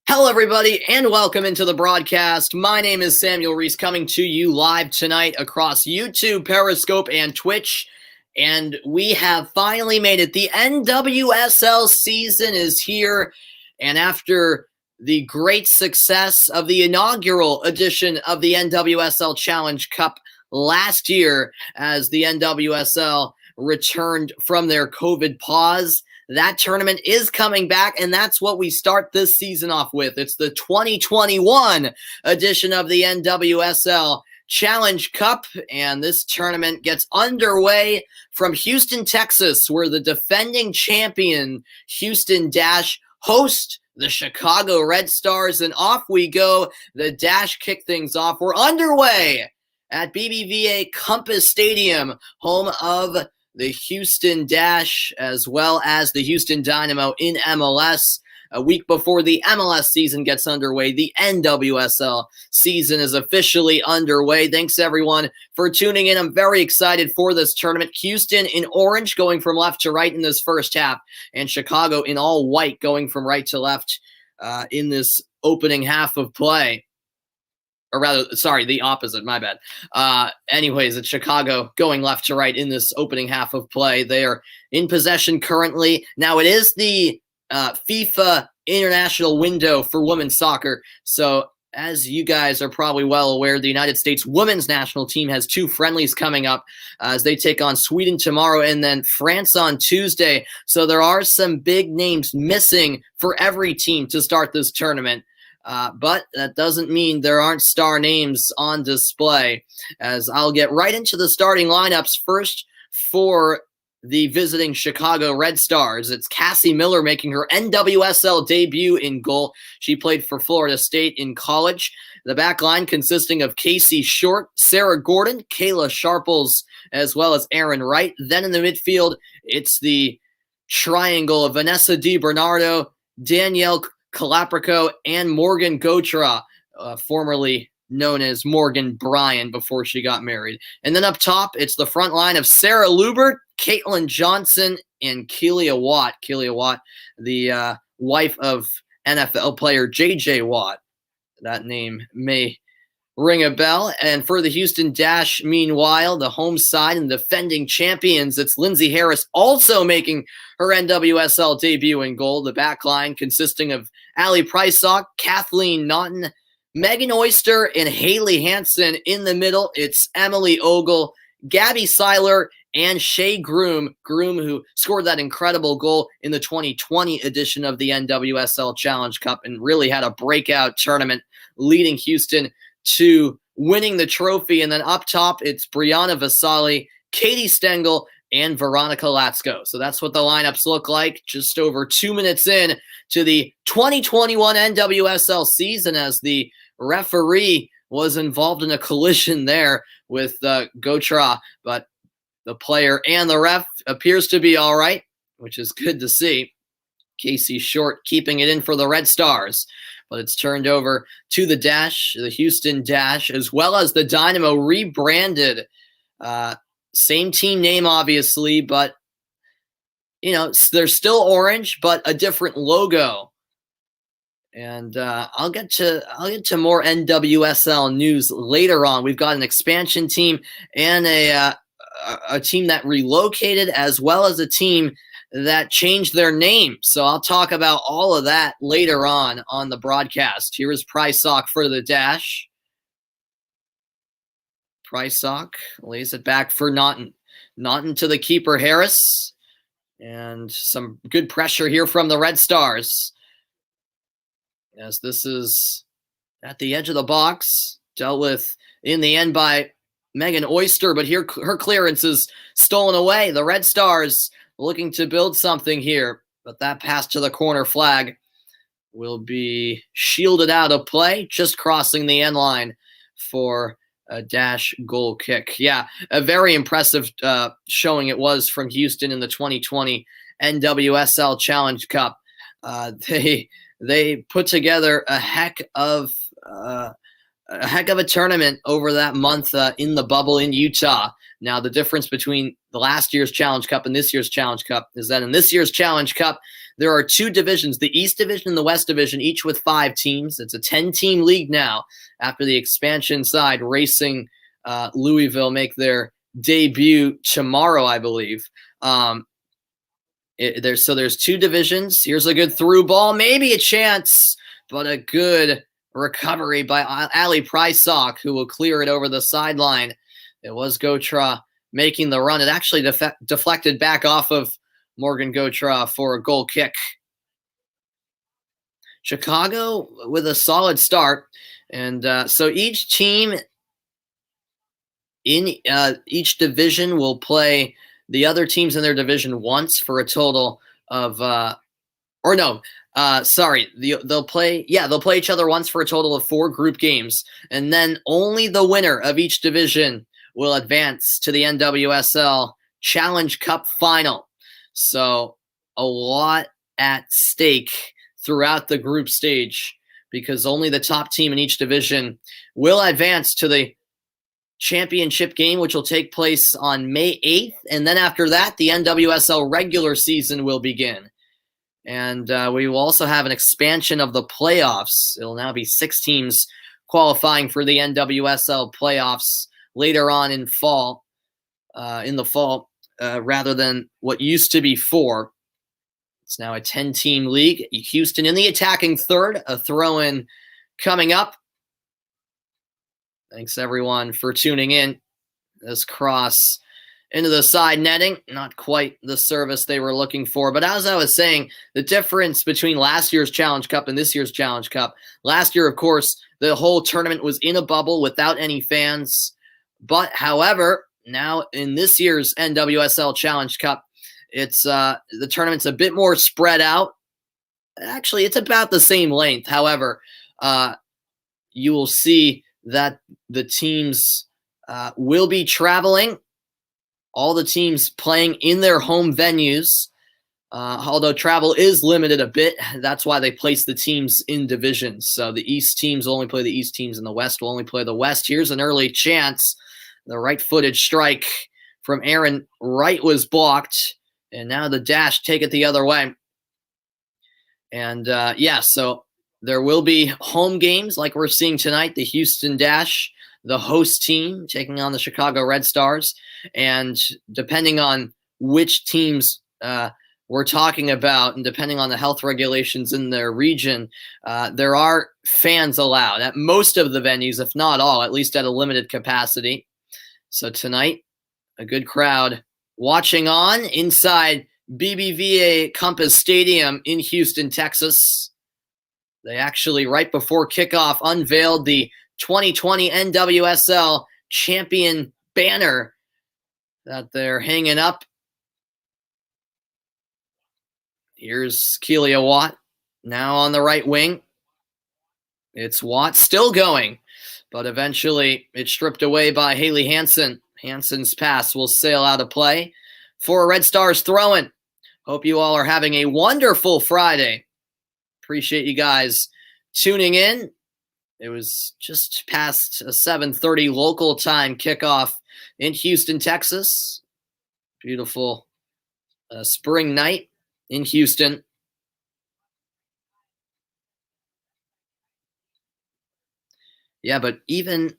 Hello, everybody, and welcome into the broadcast. My name is Samuel Reese, coming to you live tonight across YouTube, Periscope, and Twitch. And we have finally made it. The NWSL season is here. And after the great success of the inaugural edition of the NWSL Challenge Cup last year, as the NWSL returned from their COVID pause, that tournament is coming back, and that's what we start this season off with. It's the 2021 edition of the NWSL Challenge Cup, and this tournament gets underway from Houston, Texas, where the defending champion Houston Dash host the Chicago Red Stars, and off we go. The Dash kick things off. We're underway at BBVA Compass Stadium, home of the Houston Dash, as well as the Houston Dynamo in MLS. A week before the MLS season gets underway, the NWSL season is officially underway. Thanks, everyone, for tuning in. I'm very excited for this tournament. Houston in orange going from left to right in this first half, and Chicago in all white going from right to left in this opening half of play. Or rather, sorry, the opposite, my bad. Anyways, it's Chicago going left to right in this opening half of play. They are in possession currently. Now, it is the FIFA international window for women's soccer. So, as you guys are probably well aware, the United States women's national team has two friendlies coming up as they take on Sweden tomorrow and then France on Tuesday. So, there are some big names missing for every team to start this tournament. But that doesn't mean there aren't star names on display, as I'll get right into the starting lineups. First, for the visiting Chicago Red Stars, it's Cassie Miller making her NWSL debut in goal. She played for Florida State in college. The back line consisting of Casey Short, Sarah Gordon, Kayla Sharples, as well as Aaron Wright. Then in the midfield, it's the triangle of Vanessa DiBernardo, Danielle Calaprico, and Morgan Gotra, formerly known as Morgan Bryan before she got married. And then up top, it's the front line of Sarah Lubert, Caitlin Johnson, and Kealia Watt. Kealia Watt, the wife of NFL player J.J. Watt. That name may ring a bell. And for the Houston Dash, meanwhile, the home side and defending champions, it's Lindsay Harris also making her NWSL debut in goal. The back line consisting of Allie Prysock, Kathleen Naughton, Megan Oyster, and Haley Hansen. In the middle, it's Emily Ogle, Gabby Seiler, and Shea Groom, who scored that incredible goal in the 2020 edition of the NWSL Challenge Cup and really had a breakout tournament, leading Houston to winning the trophy. And then up top, it's Brianna Vasali, Katie Stengel, and Veronica Latsko. So that's what the lineups look like just over 2 minutes in to the 2021 NWSL season, as the referee was involved in a collision there with Gotra, but the player and the ref appears to be all right, which is good to see. Casey Short keeping it in for the Red Stars. But it's turned over to the Dash, the Houston Dash, as well as the Dynamo, rebranded. Same team name, obviously, but, you know, they're still orange, but a different logo. And I'll get to more NWSL news later on. We've got an expansion team and a team that relocated, as well as a team that changed their name. So I'll talk about all of that later on the broadcast. Here is Prysock for the Dash. Prysock lays it back for Naughton. Naughton to the keeper, Harris. And some good pressure here from the Red Stars. Yes, this is at the edge of the box. Dealt with in the end by Megan Oyster, but here her clearance is stolen away. The Red Stars looking to build something here, but that pass to the corner flag will be shielded out of play, just crossing the end line for a Dash goal kick. Yeah, a very impressive showing it was from Houston in the 2020 NWSL Challenge Cup. They put together a heck of a tournament over that month in the bubble in Utah. Now, the difference between the last year's Challenge Cup and this year's Challenge Cup is that in this year's Challenge Cup, there are two divisions, the East Division and the West Division, each with 5 teams. It's a 10-team league now after the expansion side, Racing Louisville, make their debut tomorrow, I believe. There's 2 divisions. Here's a good through ball, maybe a chance, but a good recovery by Ali Prysock, who will clear it over the sideline. It was Gotra making the run. It actually deflected back off of Morgan Gotra for a goal kick. Chicago with a solid start. And so each team in each division will play the other teams in their division once for a total of they'll play each other once for a total of 4 group games, and then only the winner of each division will advance to the NWSL Challenge Cup final. So a lot at stake throughout the group stage, because only the top team in each division will advance to the championship game, which will take place on May 8th. And then after that, the NWSL regular season will begin. And we will also have an expansion of the playoffs. It'll now be 6 teams qualifying for the NWSL playoffs later on in the fall, rather than what used to be 4. It's now a 10-team league. Houston in the attacking third, a throw-in coming up. Thanks, everyone, for tuning in. This cross into the side netting, not quite the service they were looking for. But as I was saying, the difference between last year's Challenge Cup and this year's Challenge Cup, last year, of course, the whole tournament was in a bubble without any fans. But, however, now in this year's NWSL Challenge Cup, it's the tournament's a bit more spread out. Actually, it's about the same length. However, you will see that the teams will be traveling. All the teams playing in their home venues, although travel is limited a bit. That's why they place the teams in divisions. So the East teams will only play the East teams, and the West will only play the West. Here's an early chance. The right-footed strike from Aaron Wright was blocked, and now the Dash take it the other way. And, so there will be home games like we're seeing tonight. The Houston Dash, the host team, taking on the Chicago Red Stars. And depending on which teams we're talking about, and depending on the health regulations in their region, there are fans allowed at most of the venues, if not all, at least at a limited capacity. So tonight, a good crowd watching on inside BBVA Compass Stadium in Houston, Texas. They actually, right before kickoff, unveiled the 2020 NWSL champion banner that they're hanging up. Here's Keelia Watt now on the right wing. It's Watt still going, but eventually it's stripped away by Haley Hansen. Hansen's pass will sail out of play for a Red Stars throw-in. Hope you all are having a wonderful Friday. Appreciate you guys tuning in. It was just past a 7:30 local time kickoff in Houston, Texas. Beautiful spring night in Houston. Yeah, but even,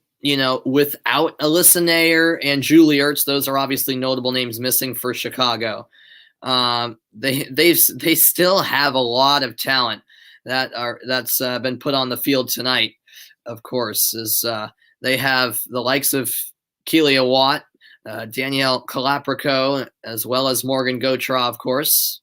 without Alyssa Nair and Julie Ertz, those are obviously notable names missing for Chicago. They still have a lot of talent that's been put on the field tonight. Of course, is they have the likes of Keelia Watt, Danielle Calaprico, as well as Morgan Gotra, of course.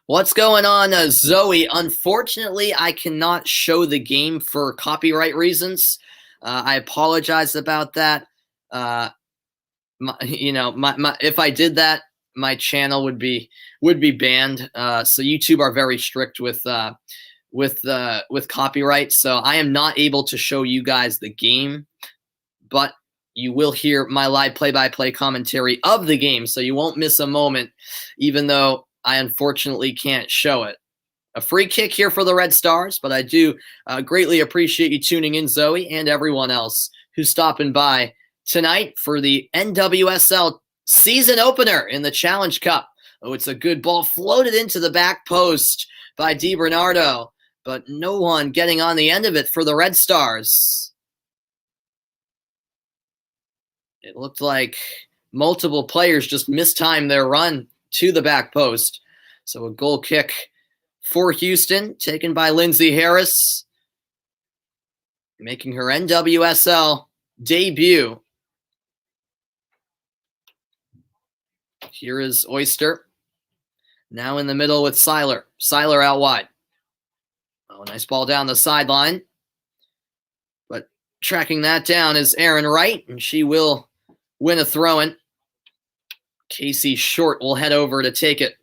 What's going on, Zoe? Unfortunately, I cannot show the game for copyright reasons. I apologize about that. If I did that, my channel would be banned. So YouTube are very strict with copyright. So I am not able to show you guys the game, but you will hear my live play-by-play commentary of the game. So you won't miss a moment, even though I unfortunately can't show it. A free kick here for the Red Stars, but I do greatly appreciate you tuning in, Zoe, and everyone else who's stopping by tonight for the NWSL season opener in the Challenge Cup. Oh, it's a good ball floated into the back post by DiBernardo, but no one getting on the end of it for the Red Stars. It looked like multiple players just mistimed their run to the back post. So a goal kick for Houston, taken by Lindsay Harris, making her NWSL debut. Here is Oyster. Now in the middle with Seiler. Seiler out wide. Oh, nice ball down the sideline. But tracking that down is Erin Wright, and she will win a throw-in. Casey Short will head over to take it.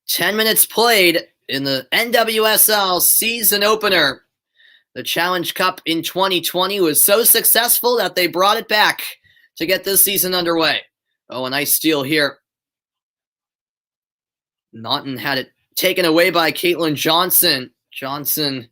"10 minutes played in the NWSL season opener. The Challenge Cup in 2020 was so successful that they brought it back to get this season underway." Oh, a nice steal here. Naughton had it taken away by Caitlin Johnson. Johnson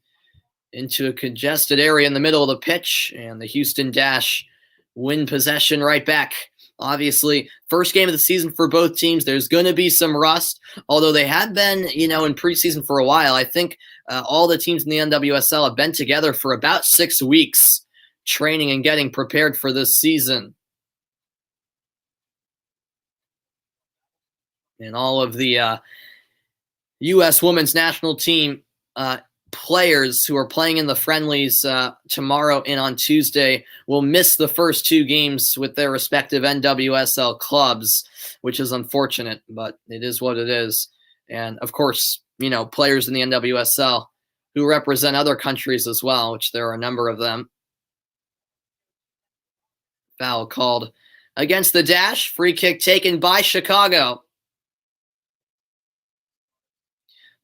into a congested area in the middle of the pitch, and the Houston Dash win possession right back. Obviously, first game of the season for both teams. There's going to be some rust, although they have been, in preseason for a while. I think all the teams in the NWSL have been together for about 6 weeks, training and getting prepared for this season. And all of the U.S. women's national team players who are playing in the friendlies tomorrow and on Tuesday will miss the first 2 games with their respective NWSL clubs, which is unfortunate, but it is what it is. And of course, players in the NWSL who represent other countries as well, which there are a number of them. Foul called against the Dash. Free kick taken by Chicago.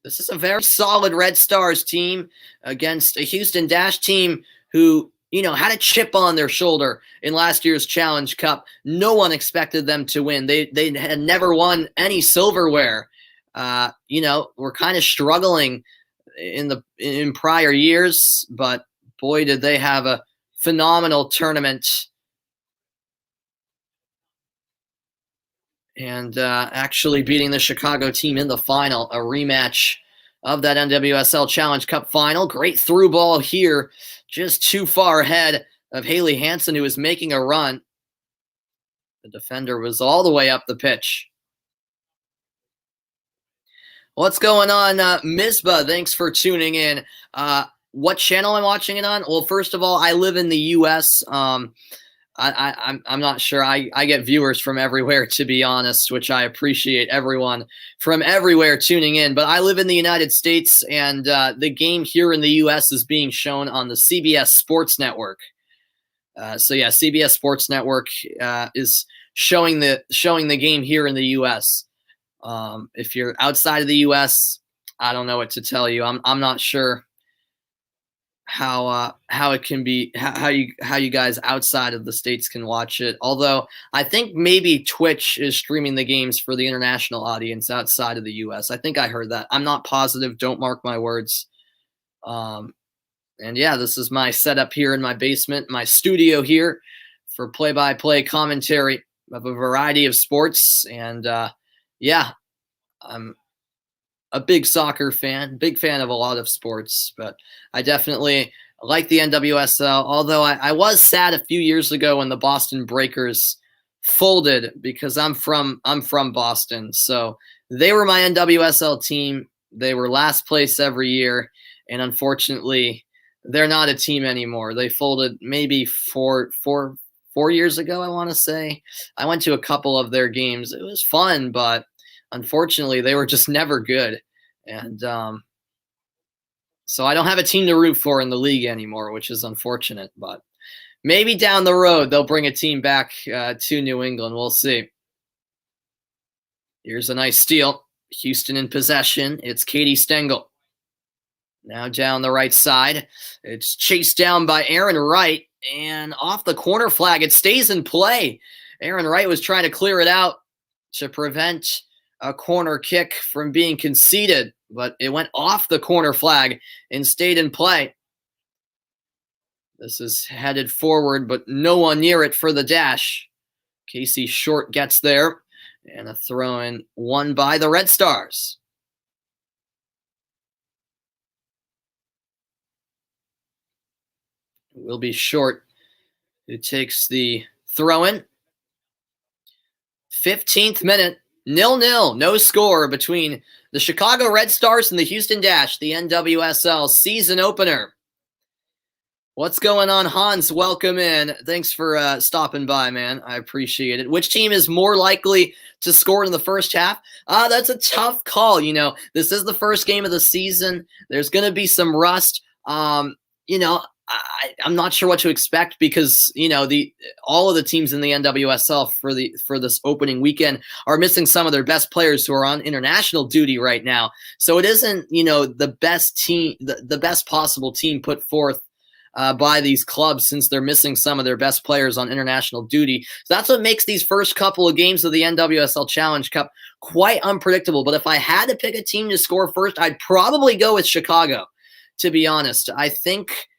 This is a very solid Red Stars team against a Houston Dash team who, had a chip on their shoulder in last year's Challenge Cup. No one expected them to win. They had never won any silverware. Were kind of struggling in prior years, but boy, did they have a phenomenal tournament. And actually beating the Chicago team in the final, a rematch of that NWSL Challenge Cup final. Great through ball here, just too far ahead of Haley Hansen, who was making a run. The defender was all the way up the pitch. What's going on, Mizba? Thanks for tuning in. What channel am I watching it on? Well, first of all, I live in the U.S., I'm not sure. I get viewers from everywhere, to be honest, which I appreciate everyone from everywhere tuning in. But I live in the United States, and the game here in the U.S. is being shown on the CBS Sports Network. CBS Sports Network is showing the game here in the U.S. If you're outside of the U.S., I don't know what to tell you. I'm not sure how it can be, how you guys outside of the States can watch it. Although I think maybe Twitch is streaming the games for the international audience outside of the US. I think I heard that. I'm not positive. Don't mark my words. And yeah, this is my setup here in my basement, my studio here for play-by-play commentary of a variety of sports. And yeah, I'm a big soccer fan, big fan of a lot of sports, but I definitely like the NWSL, although I was sad a few years ago when the Boston Breakers folded, because I'm from Boston. So they were my NWSL team. They were last place every year, and unfortunately, they're not a team anymore. They folded maybe four years ago, I want to say. I went to a couple of their games. It was fun, but unfortunately, they were just never good. And so I don't have a team to root for in the league anymore, which is unfortunate. But maybe down the road, they'll bring a team back to New England. We'll see. Here's a nice steal. Houston in possession. It's Katie Stengel. Now down the right side. It's chased down by Erin Wright. And off the corner flag, it stays in play. Erin Wright was trying to clear it out to prevent a corner kick from being conceded, but it went off the corner flag and stayed in play. This is headed forward, but no one near it for the dash. Casey Short gets there, and a throw-in won by the Red Stars. It will be Short who takes the throw-in. 15th minute, 0-0, no score between the Chicago Red Stars and the Houston Dash, the NWSL season opener. What's going on, Hans? Welcome in. Thanks for stopping by, man. I appreciate it. Which team is more likely to score in the first half? That's a tough call. You know, this is the first game of the season. There's going to be some rust. You know, I'm not sure what to expect because, you know, all of the teams in the NWSL for this opening weekend are missing some of their best players who are on international duty right now. So it isn't, you know, the best team, the best possible team put forth by these clubs since they're missing some of their best players on international duty. So that's what makes these first couple of games of the NWSL Challenge Cup quite unpredictable. But if I had to pick a team to score first, I'd probably go with Chicago, to be honest. I think,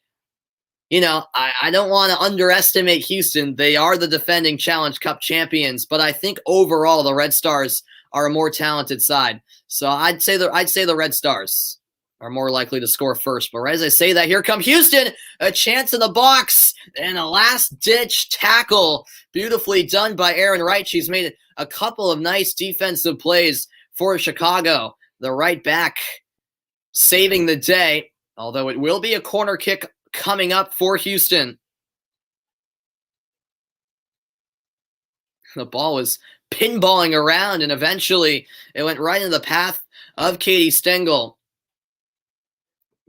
you know, I don't want to underestimate Houston. They are the defending Challenge Cup champions, but I think overall the Red Stars are a more talented side. So I'd say the Red Stars are more likely to score first. But right as I say that, here come Houston, a chance in the box, and a last-ditch tackle, beautifully done by Erin Wright. She's made a couple of nice defensive plays for Chicago. The right back saving the day, although it will be a corner kick coming up for Houston. The ball was pinballing around, and eventually it went right into the path of Katie Stengel.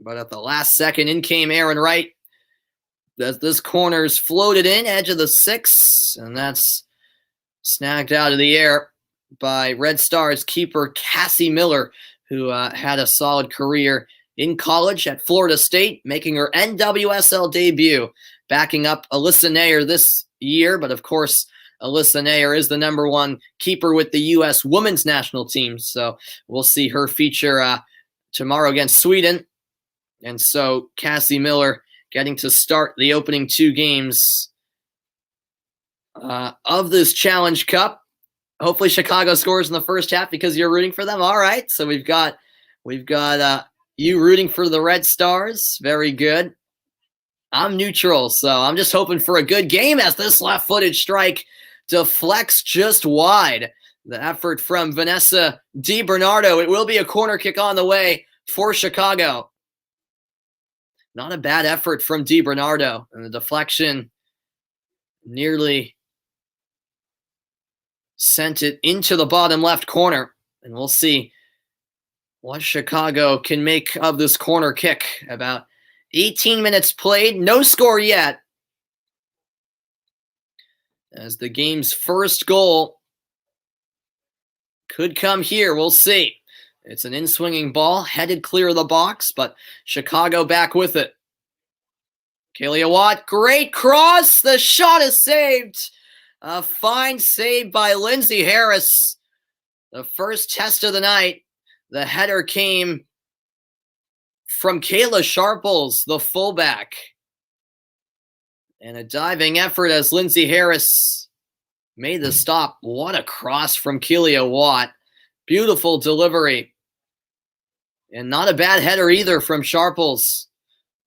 But at the last second, in came Erin Wright. This corner's floated in, edge of the 6, and that's snagged out of the air by Red Stars keeper Cassie Miller, who had a solid career in college at Florida State, making her NWSL debut, backing up Alyssa Nair this year. But of course, Alyssa Nair is the #1 keeper with the U.S. women's national team. So we'll see her feature tomorrow against Sweden. And so Cassie Miller getting to start the opening 2 games of this Challenge Cup. Hopefully Chicago scores in the first half because you're rooting for them. All right, so we've got you rooting for the Red Stars. Very good. I'm neutral, so I'm just hoping for a good game as this left-footed strike deflects just wide. The effort from Vanessa DiBernardo. It will be a corner kick on the way for Chicago. Not a bad effort from DiBernardo, and the deflection nearly sent it into the bottom left corner. And we'll see what Chicago can make of this corner kick. About 18 minutes played, no score yet. As the game's first goal could come here, we'll see. It's an in-swinging ball, headed clear of the box, but Chicago back with it. Kalia Watt, great cross. The shot is saved. A fine save by Lindsay Harris. The first test of the night. The header came from Kayla Sharples, the fullback. And a diving effort as Lindsay Harris made the stop. What a cross from Kalia Watt. Beautiful delivery. And not a bad header either from Sharples.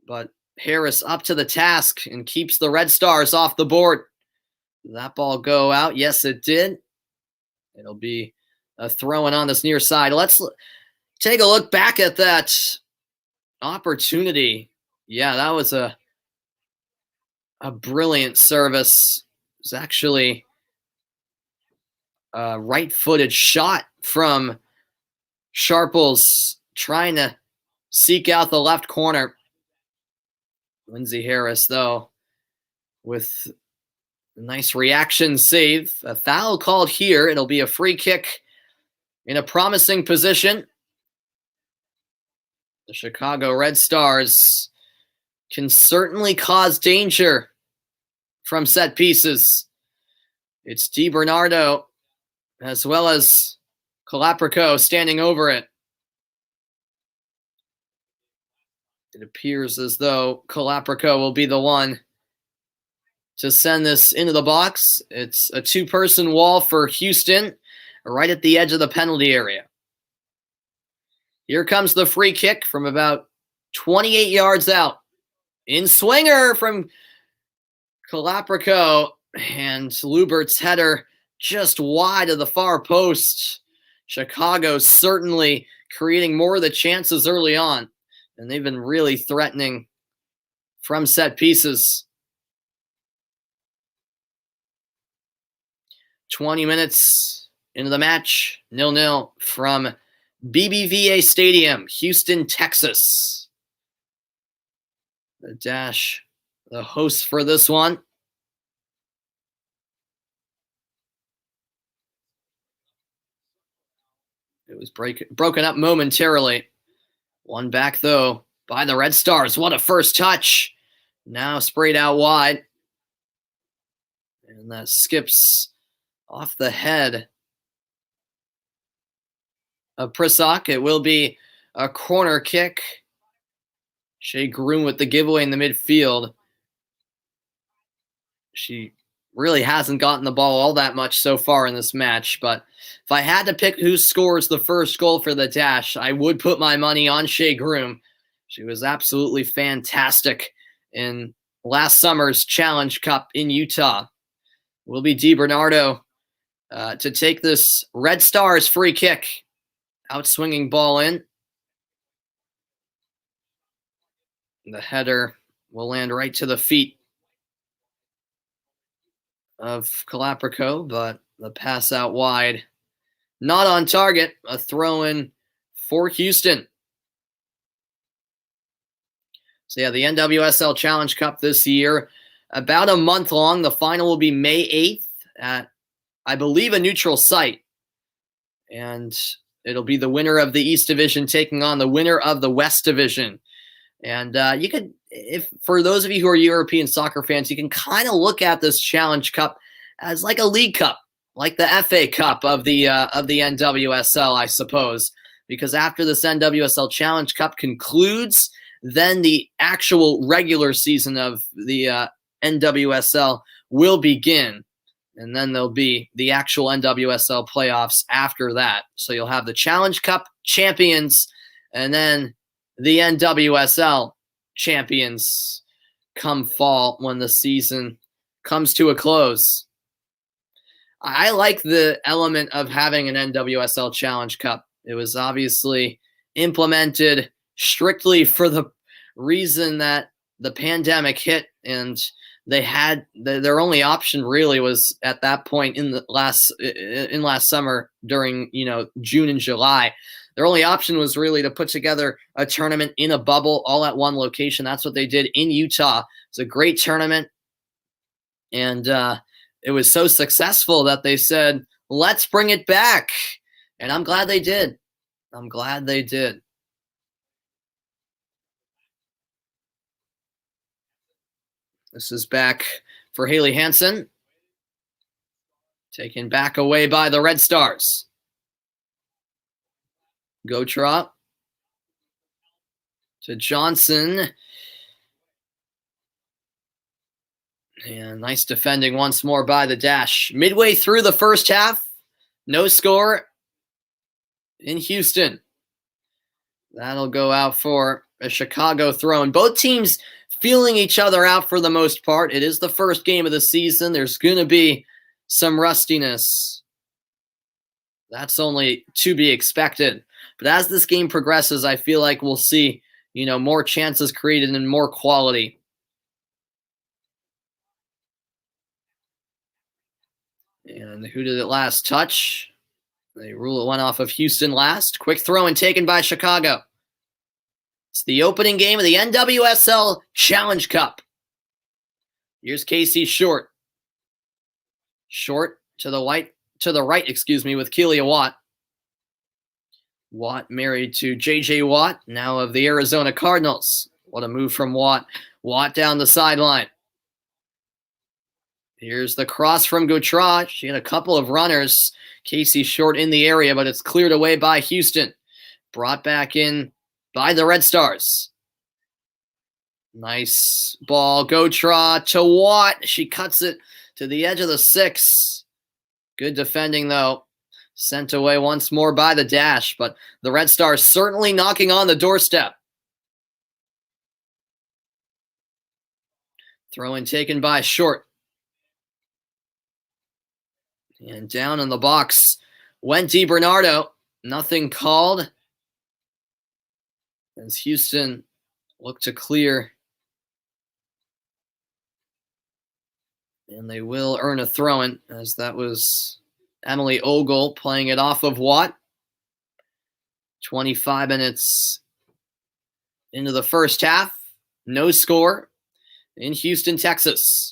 But Harris up to the task and keeps the Red Stars off the board. Did that ball go out? Yes, it did. It'll be a throw-in on this near side. Let's take a look back at that opportunity. Yeah, that was a brilliant service. It was actually a right-footed shot from Sharples, trying to seek out the left corner. Lindsay Harris, though, with a nice reaction save. A foul called here. It'll be a free kick in a promising position. The Chicago Red Stars can certainly cause danger from set pieces. It's DiBernardo as well as Kalaprico standing over it. It appears as though Kalaprico will be the one to send this into the box. It's a two-person wall for Houston, right at the edge of the penalty area. Here comes the free kick from about 28 yards out. In swinger from Kalaprico, and Lubert's header just wide of the far post. Chicago certainly creating more of the chances early on, and they've been really threatening from set pieces. 20 minutes into the match, 0-0 from BBVA Stadium, Houston, Texas. The Dash, the host for this one. It was broken up momentarily. One back, though, by the Red Stars. What a first touch. Now sprayed out wide. And that skips off the head of Prisak. It will be a corner kick. Shea Groom with the giveaway in the midfield. She really hasn't gotten the ball all that much so far in this match, but if I had to pick who scores the first goal for the Dash, I would put my money on Shea Groom. She was absolutely fantastic in last summer's Challenge Cup in Utah. Will be DiBernardo to take this Red Stars free kick. Outswinging ball in. The header will land right to the feet of Kalaprico, but the pass out wide. Not on target. A throw-in for Houston. So yeah, the NWSL Challenge Cup this year, about a month long. The final will be May 8th at, I believe, a neutral site. And it'll be the winner of the East Division taking on the winner of the West Division. And you could, if for those of you who are European soccer fans, you can kind of look at this Challenge Cup as like a league cup, like the FA Cup of the NWSL, I suppose. Because after this NWSL Challenge Cup concludes, then the actual regular season of the NWSL will begin. And then there'll be the actual NWSL playoffs after that. So you'll have the Challenge Cup champions and then the NWSL champions come fall when the season comes to a close. I like the element of having an NWSL Challenge Cup. It was obviously implemented strictly for the reason that the pandemic hit, and they had their only option really was at that point in last summer during June and July. Their only option was really to put together a tournament in a bubble all at one location. That's what they did in Utah. It's a great tournament. And it was so successful that they said, let's bring it back. And I'm glad they did. I'm glad they did. This is back for Haley Hansen. Taken back away by the Red Stars. Gotra to Johnson. And nice defending once more by the Dash. Midway through the first half, no score in Houston. That'll go out for a Chicago throw. And both teams feeling each other out for the most part. It is the first game of the season. There's going to be some rustiness. That's only to be expected. But as this game progresses, I feel like we'll see, more chances created and more quality. And who did it last touch? They rule it one off of Houston last. Quick throw and taken by Chicago. It's the opening game of the NWSL Challenge Cup. Here's Casey Short. Short to the right, with Keelia Watt. Watt married to J.J. Watt, now of the Arizona Cardinals. What a move from Watt. Watt down the sideline. Here's the cross from Gautrat. She had a couple of runners. Casey short in the area, but it's cleared away by Houston. Brought back in by the Red Stars. Nice ball. Gautrat to Watt. She cuts it to the edge of the 6. Good defending, though. Sent away once more by the dash, but the Red Stars certainly knocking on the doorstep. Throw in taken by Short. And down in the box went DiBernardo. Nothing called as Houston looked to clear. And they will earn a throw-in, as that was Emily Ogle playing it off of Watt. 25 minutes into the first half. No score in Houston, Texas.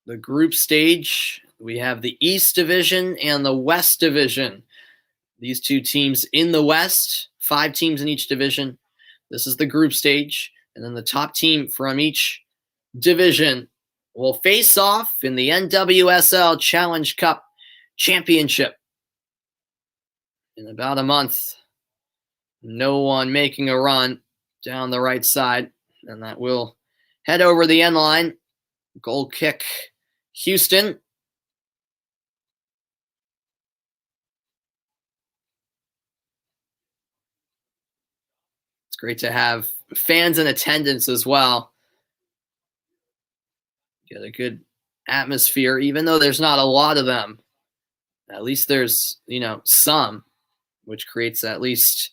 The group stage, we have the East Division and the West Division. These two teams in the West, 5 teams in each division. This is the group stage. And then the top team from each division will face off in the NWSL Challenge Cup Championship. In about a month, no one making a run down the right side. And that will head over the end line. Goal kick, Houston. It's great to have fans in attendance as well. Get a good atmosphere, even though there's not a lot of them. At least there's, some, which creates at least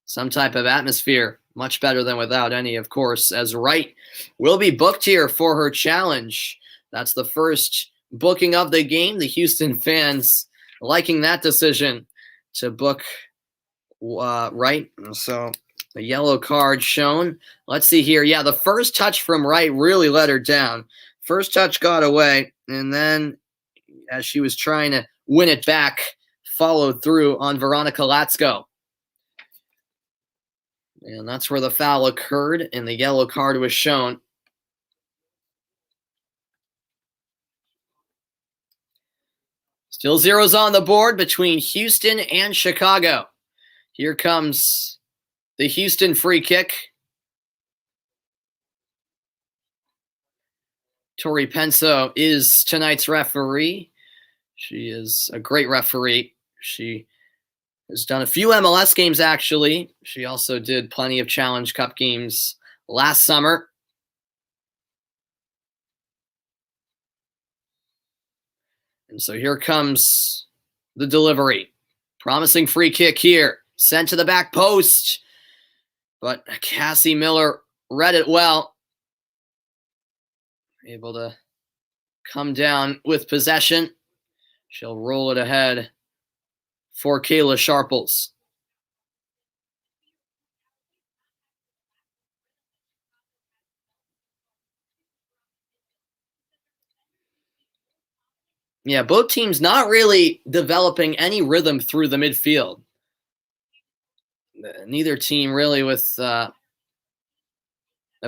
some type of atmosphere. Much better than without any, of course, as Wright will be booked here for her challenge. That's the first booking of the game. The Houston fans liking that decision to book Wright. So a yellow card shown. Let's see here. Yeah, the first touch from Wright really let her down. First touch got away, and then as she was trying to win it back, followed through on Veronica Latsko. And that's where the foul occurred, and the yellow card was shown. Still zeros on the board between Houston and Chicago. Here comes the Houston free kick. Tori Penso is tonight's referee. She is a great referee. She has done a few MLS games, actually. She also did plenty of Challenge Cup games last summer. And so here comes the delivery. Promising free kick here. Sent to the back post. But Cassie Miller read it well. Able to come down with possession. She'll roll it ahead for Kayla Sharples. Yeah, both teams not really developing any rhythm through the midfield. Neither team really with a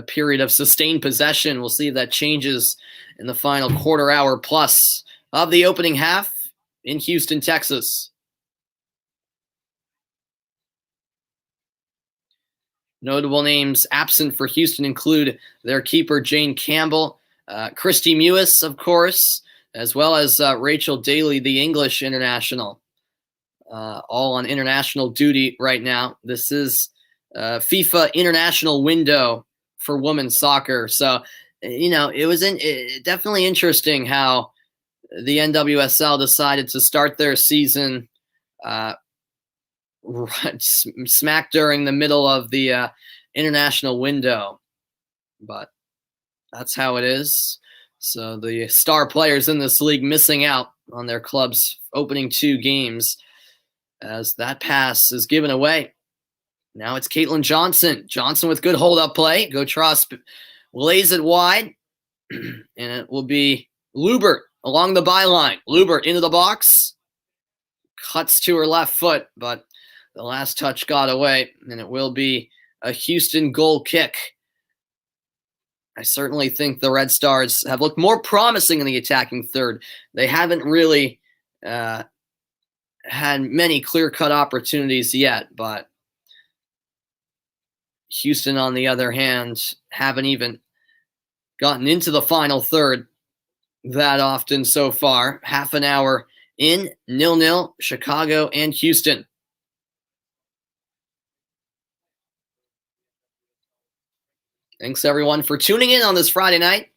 period of sustained possession. We'll see if that changes in the final quarter hour plus of the opening half in Houston, Texas. Notable names absent for Houston include their keeper, Jane Campbell, Christy Mewis, of course, as well as Rachel Daly, the English international, all on international duty right now. This is FIFA international window for women's soccer. So, it was definitely interesting how the NWSL decided to start their season smack during the middle of the international window. But that's how it is. So the star players in this league missing out on their club's opening 2 games as that pass is given away. Now it's Caitlin Johnson. Johnson with good hold-up play. Gautrat lays it wide, and it will be Lubert along the byline. Lubert into the box. Cuts to her left foot, but the last touch got away, and it will be a Houston goal kick. I certainly think the Red Stars have looked more promising in the attacking third. They haven't really uh, had many clear-cut opportunities yet, but Houston, on the other hand, haven't even gotten into the final third that often so far. Half an hour in, 0-0, Chicago and Houston. Thanks, everyone, for tuning in on this Friday night.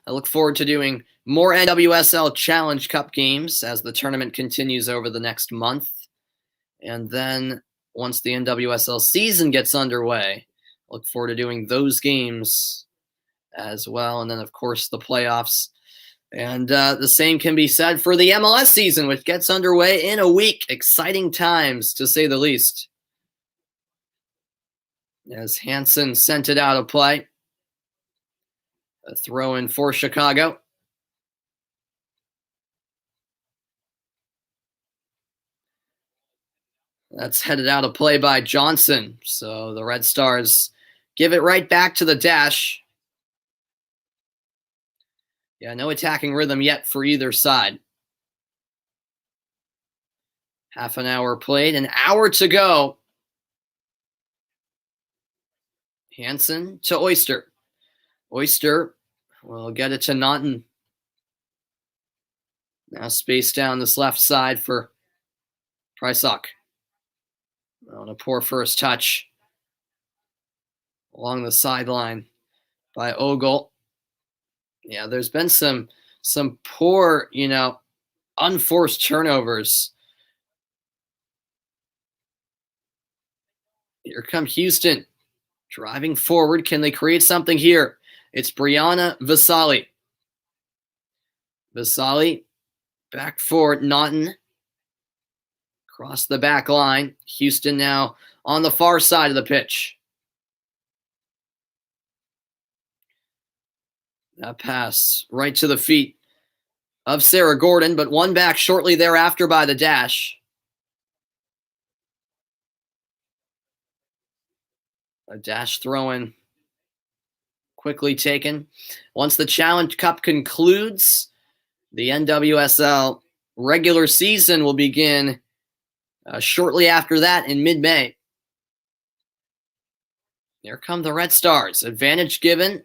I look forward to doing more NWSL Challenge Cup games as the tournament continues over the next month. And then once the NWSL season gets underway, I look forward to doing those games as well. And then, of course, the playoffs. And the same can be said for the MLS season, which gets underway in a week. Exciting times, to say the least. As Hansen sent it out of play. A throw in for Chicago. That's headed out of play by Johnson. So the Red Stars give it right back to the dash. Yeah, no attacking rhythm yet for either side. Half an hour played, an hour to go. Hansen to Oyster. Oyster will get it to Naughton. Now space down this left side for Prysock. On a poor first touch along the sideline by Ogle. Yeah, there's been some poor, unforced turnovers. Here comes Houston driving forward. Can they create something here? It's Brianna Vasali. Vasali back for Naughton. Across the back line. Houston now on the far side of the pitch. That pass right to the feet of Sarah Gordon, but one back shortly thereafter by the dash. A dash throw-in quickly taken. Once the Challenge Cup concludes, the NWSL regular season will begin shortly after that in mid-May. Here come the Red Stars. Advantage given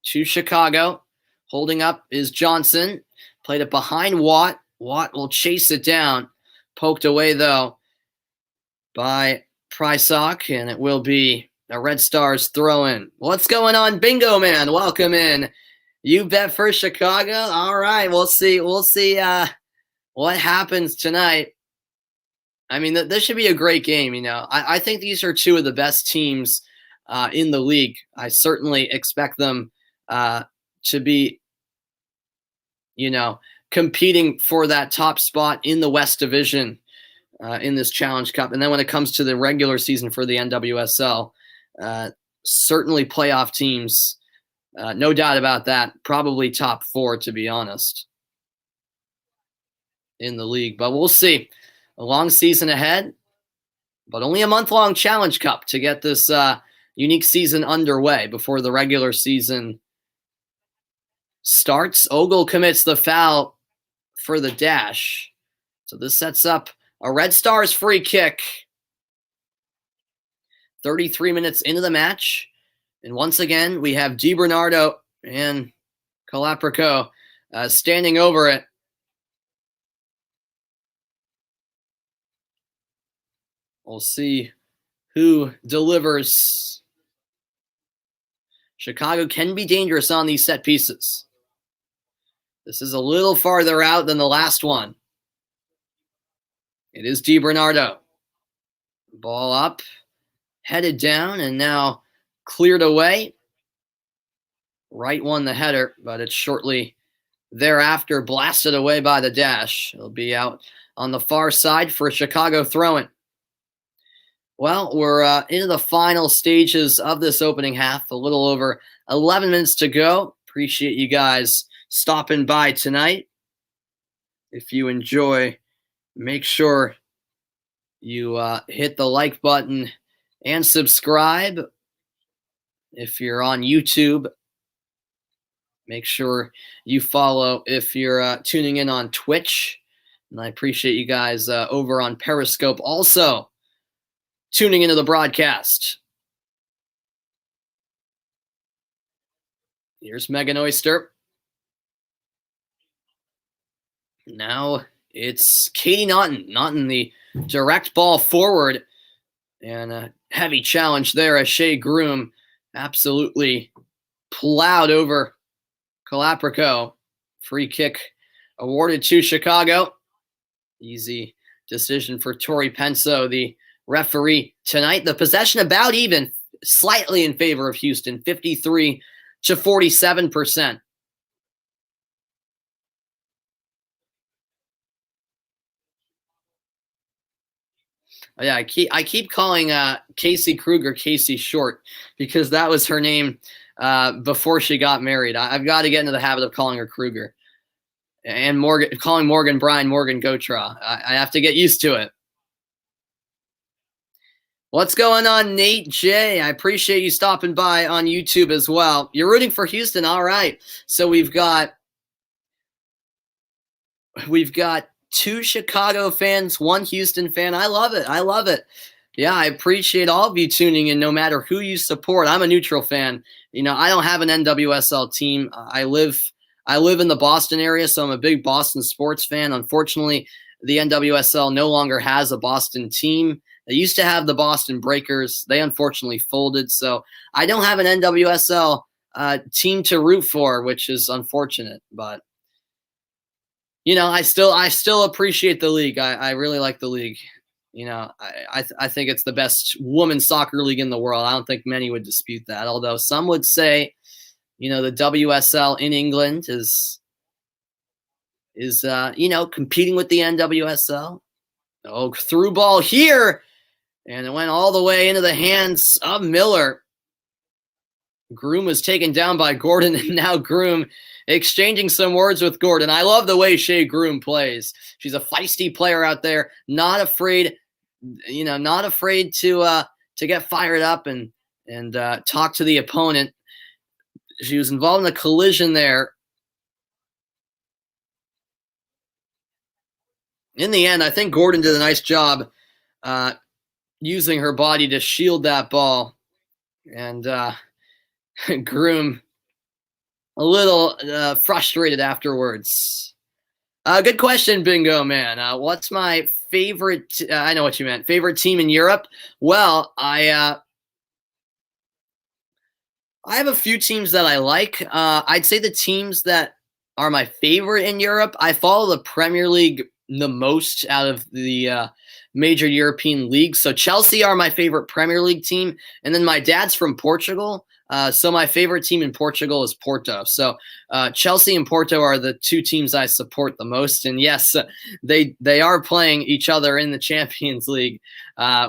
to Chicago. Holding up is Johnson. Played it behind Watt. Watt will chase it down. Poked away, though, by Prysock, and it will be a Red Stars throw-in. What's going on, Bingo Man? Welcome in. You bet for Chicago? All right, we'll see. We'll see what happens tonight. I mean, this should be a great game, I think these are two of the best teams in the league. I certainly expect them to be, competing for that top spot in the West Division in this Challenge Cup. And then when it comes to the regular season for the NWSL, certainly playoff teams, no doubt about that, probably top 4, to be honest, in the league. But we'll see. A long season ahead, but only a month-long Challenge Cup to get this unique season underway before the regular season starts. Ogle commits the foul for the dash. So this sets up a Red Stars free kick. 33 minutes into the match. And once again, we have DiBernardo and Calaprico standing over it. We'll see who delivers. Chicago can be dangerous on these set pieces. This is a little farther out than the last one. It is DiBernardo. Ball up, headed down, and now cleared away. Wright won the header, but it's shortly thereafter blasted away by the dash. It'll be out on the far side for a Chicago throw-in. Well, we're into the final stages of this opening half. A little over 11 minutes to go. Appreciate you guys stopping by tonight. If you enjoy, make sure you hit the like button and subscribe. If you're on YouTube, make sure you follow if you're tuning in on Twitch. And I appreciate you guys over on Periscope also tuning into the broadcast. Here's Megan Oyster. Now it's Katie Naughton. Naughton, the direct ball forward. And a heavy challenge there as Shea Groom absolutely plowed over Calaprico. Free kick awarded to Chicago. Easy decision for Tori Penso, the referee tonight. The possession about even, slightly in favor of Houston, 53 to 47%. Yeah, I keep calling Casey Kruger Casey Short because that was her name before she got married. I've got to get into the habit of calling her Kruger. And calling Morgan Brian Morgan Gotra. I have to get used to it. What's going on, Nate J? I appreciate you stopping by on YouTube as well. You're rooting for Houston, all right. So we've got 2 Chicago fans, 1 Houston fan. I love it. I love it. Yeah, I appreciate all of you tuning in, no matter who you support. I'm a neutral fan. You know, I don't have an NWSL team. I live in the Boston area, so I'm a big Boston sports fan. Unfortunately, the NWSL no longer has a Boston team. They used to have the Boston Breakers. They unfortunately folded, so I don't have an NWSL team to root for, which is unfortunate. But you know, I still appreciate the league. I really like the league. You know, I think it's the best women's soccer league in the world. I don't think many would dispute that, although some would say, you know, the WSL in England is you know, competing with the NWSL. Oh, through ball here, and it went all the way into the hands of Miller. Groom was taken down by Gordon, and now Groom exchanging some words with Gordon. I love the way Shea Groom plays. She's a feisty player out there, not afraid, you know, not afraid to get fired up and talk to the opponent. She was involved in a collision there. In the end, I think Gordon did a nice job using her body to shield that ball. And Groom a little frustrated afterwards. Good question, Bingo Man. What's my favorite? I know what you meant. Favorite team in Europe? Well, I have a few teams that I like. I'd say the teams that are my favorite in Europe. I follow the Premier League the most out of the major European leagues. So Chelsea are my favorite Premier League team. And then my dad's from Portugal. So my favorite team in Portugal is Porto. So Chelsea and Porto are the 2 teams I support the most. And yes, they are playing each other in the Champions League,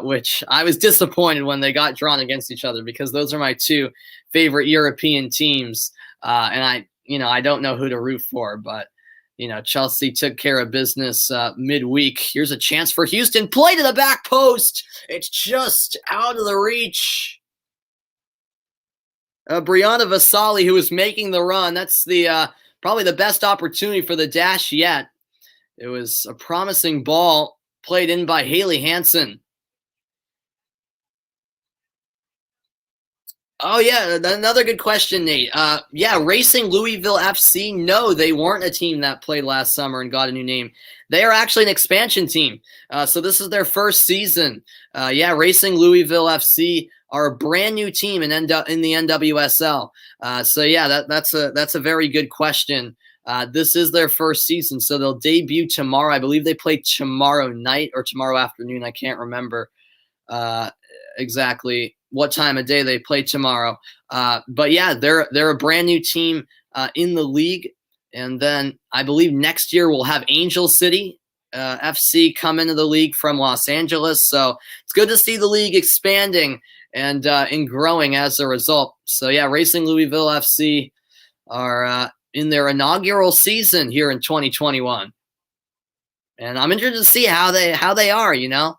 which I was disappointed when they got drawn against each other because those are my 2 favorite European teams. And I don't know who to root for, but you know, Chelsea took care of business midweek. Here's a chance for Houston. Play to the back post. It's just out of the reach. Brianna Vasali, who was making the run. That's the probably the best opportunity for the Dash yet. It was a promising ball played in by Haley Hansen. Oh, yeah, another good question, Nate. Yeah, Racing Louisville FC, no, they weren't a team that played last summer and got a new name. They are actually an expansion team. So this is their first season. Yeah, Racing Louisville FC are a brand new team in the NWSL. So yeah, that's a very good question. This is their first season, so they'll debut tomorrow. I believe they play tomorrow night or tomorrow afternoon. I can't remember exactly what time of day they play tomorrow. But yeah, they're a brand new team in the league. And then I believe next year we'll have Angel City FC come into the league from Los Angeles. So it's good to see the league expanding and growing as a result. So yeah, Racing Louisville FC are in their inaugural season here in 2021. And I'm interested to see how they are, you know.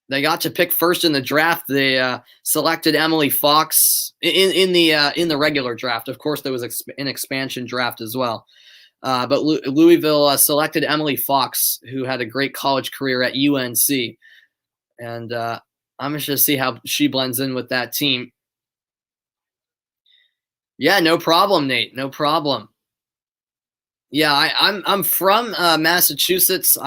They got to pick first in the draft. They selected Emily Fox in the regular draft. Of course, there was an expansion draft as well. But Louisville selected Emily Fox, who had a great college career at UNC. And I'm interested to see how she blends in with that team. Yeah, no problem, Nate. No problem. Yeah, I'm from Massachusetts.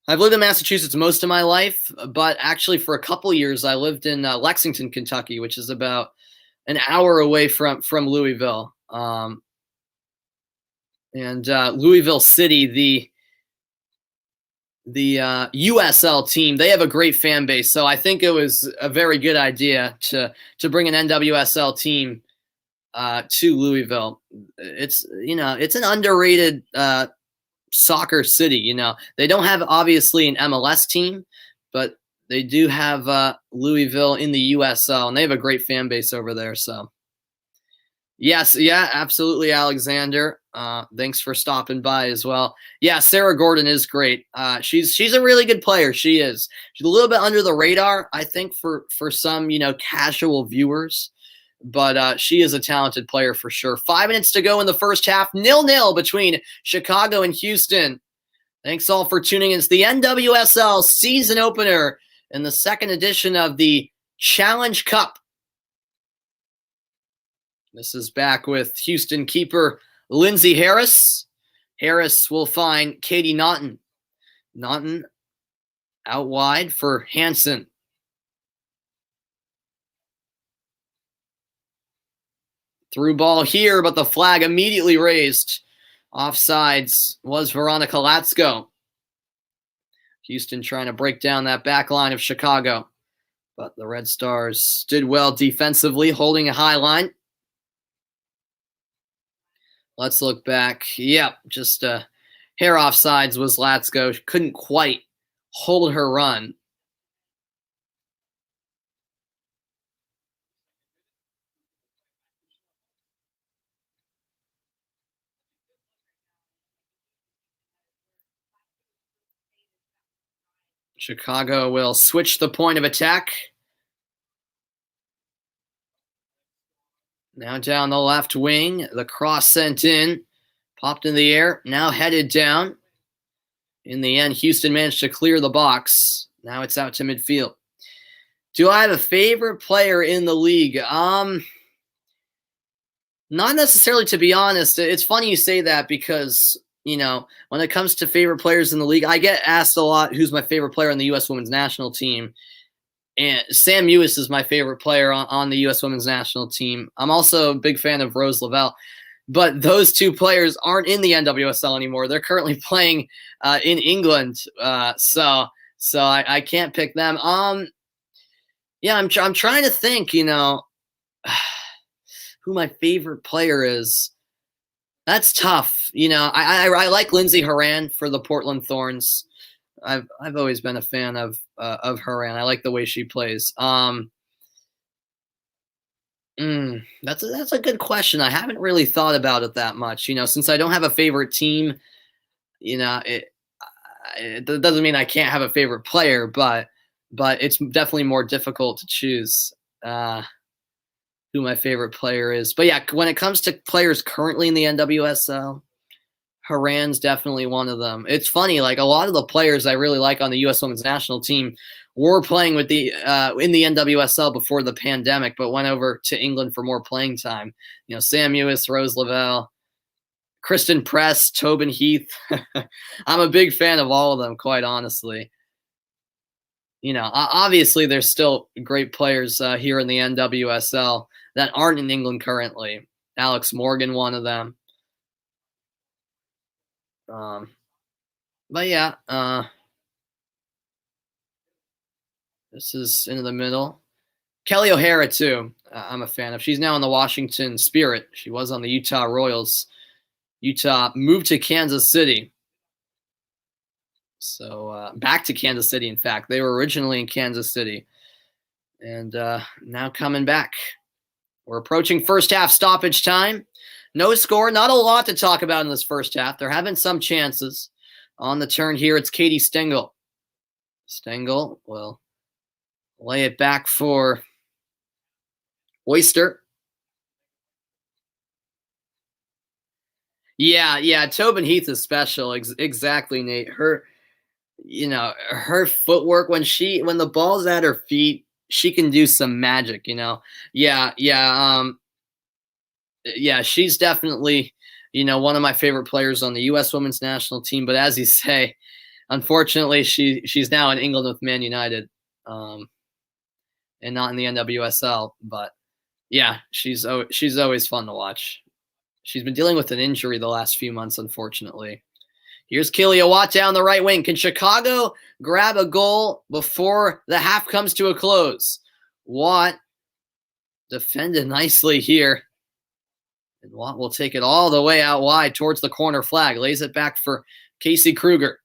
I've lived in Massachusetts most of my life, but actually for a couple years I lived in Lexington, Kentucky, which is about an hour away from Louisville. And Louisville City, the USL team, they have a great fan base. So I think it was a very good idea to bring an NWSL team to Louisville. It's an underrated soccer city. They don't have obviously an MLS team, but they do have Louisville in the USL, and they have a great fan base over there. So yes, yeah, absolutely, Alexander. Thanks for stopping by as well. Yeah, Sarah Gordon is great. She's a really good player. She is. She's a little bit under the radar, I think, for some casual viewers. But she is a talented player for sure. 5 minutes to go in the first half. 0-0 between Chicago and Houston. Thanks all for tuning in. It's the NWSL season opener in the second edition of the Challenge Cup. This is back with Houston keeper Lindsay Harris. Harris will find Katie Naughton. Naughton out wide for Hansen. Through ball here, but the flag immediately raised. Offsides was Veronica Latsko. Houston trying to break down that back line of Chicago. But the Red Stars did well defensively, holding a high line. Let's look back. Yep, just hair offsides was Latsko. Couldn't quite hold her run. Chicago will switch the point of attack. Now down the left wing. The cross sent in. Popped in the air. Now headed down. In the end, Houston managed to clear the box. Now it's out to midfield. Do I have a favorite player in the league? Not necessarily, to be honest. It's funny you say that because when it comes to favorite players in the league, I get asked a lot who's my favorite player on the U.S. women's national team. And Sam Ewis is my favorite player on the U.S. women's national team. I'm also a big fan of Rose Lavelle. But those two players aren't in the NWSL anymore. They're currently playing in England. So I can't pick them. Yeah, I'm trying to think, who my favorite player is. That's tough. I like Lindsay Horan for the Portland Thorns. I've always been a fan of Horan. I like the way she plays. That's a good question. I haven't really thought about it that much. Since I don't have a favorite team, it doesn't mean I can't have a favorite player, but it's definitely more difficult to choose who my favorite player is. But yeah, when it comes to players currently in the NWSL, Horan's definitely one of them. It's funny, like a lot of the players I really like on the U.S. women's national team were playing with the in the NWSL before the pandemic, but went over to England for more playing time. Sam Ewis, Rose Lavelle, Kristen Press, Tobin Heath. I'm a big fan of all of them, quite honestly. Obviously there's still great players here in the NWSL that aren't in England currently. Alex Morgan, one of them. But yeah, this is into the middle. Kelly O'Hara too. I'm a fan of. She's now in the Washington Spirit. She was on the Utah Royals. Utah moved to Kansas City. So back to Kansas City, in fact. They were originally in Kansas City. And now coming back. We're approaching first half stoppage time. No score, not a lot to talk about in this first half. They're having some chances. On the turn here, it's Katie Stengel. Stengel will Lay it back for Oyster. Yeah, Tobin Heath is special. Exactly, Nate. Her footwork when the ball's at her feet, she can do some magic. Yeah, she's definitely, one of my favorite players on the US women's national team, but as you say, unfortunately she's now in England with Man United. And not in the NWSL, but yeah, she's always fun to watch. She's been dealing with an injury the last few months, unfortunately. Here's Kealia Watt down the right wing. Can Chicago grab a goal before the half comes to a close? Watt defended nicely here. And Watt will take it all the way out wide towards the corner flag. Lays it back for Casey Kruger.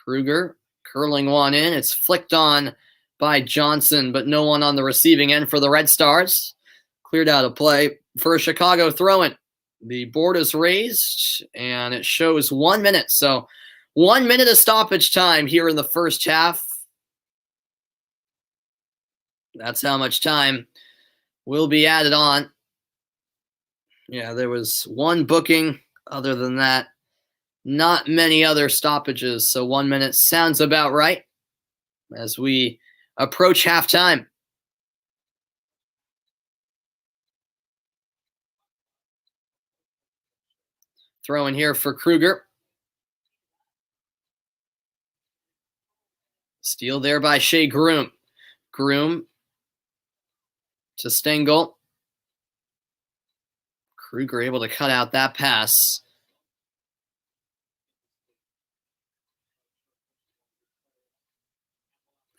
Kruger curling one in. It's flicked on by Johnson, but no one on the receiving end for the Red Stars. Cleared out of play for a Chicago throw-in. The board is raised, and it shows 1 minute. So 1 minute of stoppage time here in the first half. That's how much time will be added on. Yeah, there was one booking. Other than that, not many other stoppages. So 1 minute sounds about right as we approach halftime. Throw in here for Kruger. Steal there by Shea Groom. Groom to Stengel. Kruger able to cut out that pass.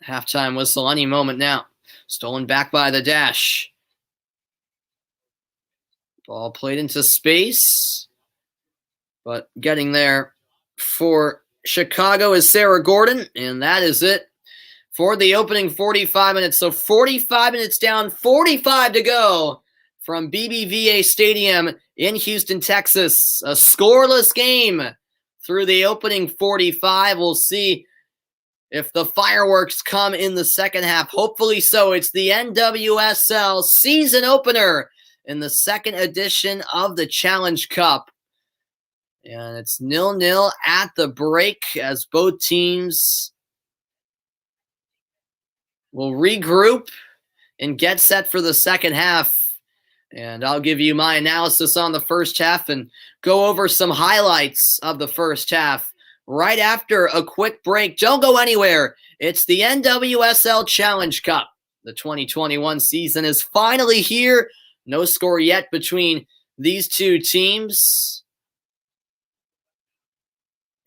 Halftime whistle any moment now. Stolen back by the Dash. Ball played into space. But getting there for Chicago is Sarah Gordon. And that is it for the opening 45 minutes. So 45 minutes down, 45 to go from BBVA Stadium in Houston, Texas. A scoreless game through the opening 45. We'll see if the fireworks come in the second half. Hopefully so. It's the NWSL season opener in the second edition of the Challenge Cup. And it's 0-0 at the break as both teams will regroup and get set for the second half. And I'll give you my analysis on the first half and go over some highlights of the first half right after a quick break. Don't go anywhere. It's the NWSL Challenge Cup. The 2021 season is finally here. No score yet between these two teams.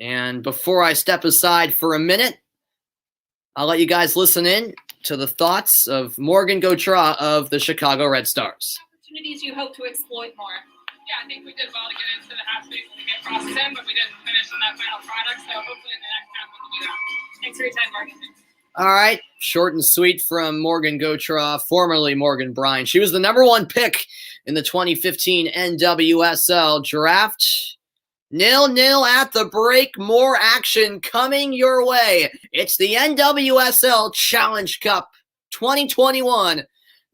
And before I step aside for a minute, I'll let you guys listen in to the thoughts of Morgan Gautrat of the Chicago Red Stars. Opportunities you hope to exploit more? Yeah, I think we did well to get into the half space and get crosses in, but we didn't finish on that final product, so hopefully in the next half we can do that. Thanks for your time, Morgan. All right, short and sweet from Morgan Gautrat, formerly Morgan Bryan. She was the number one pick in the 2015 NWSL draft. 0-0 at the break. More action coming your way. It's the NWSL Challenge Cup 2021.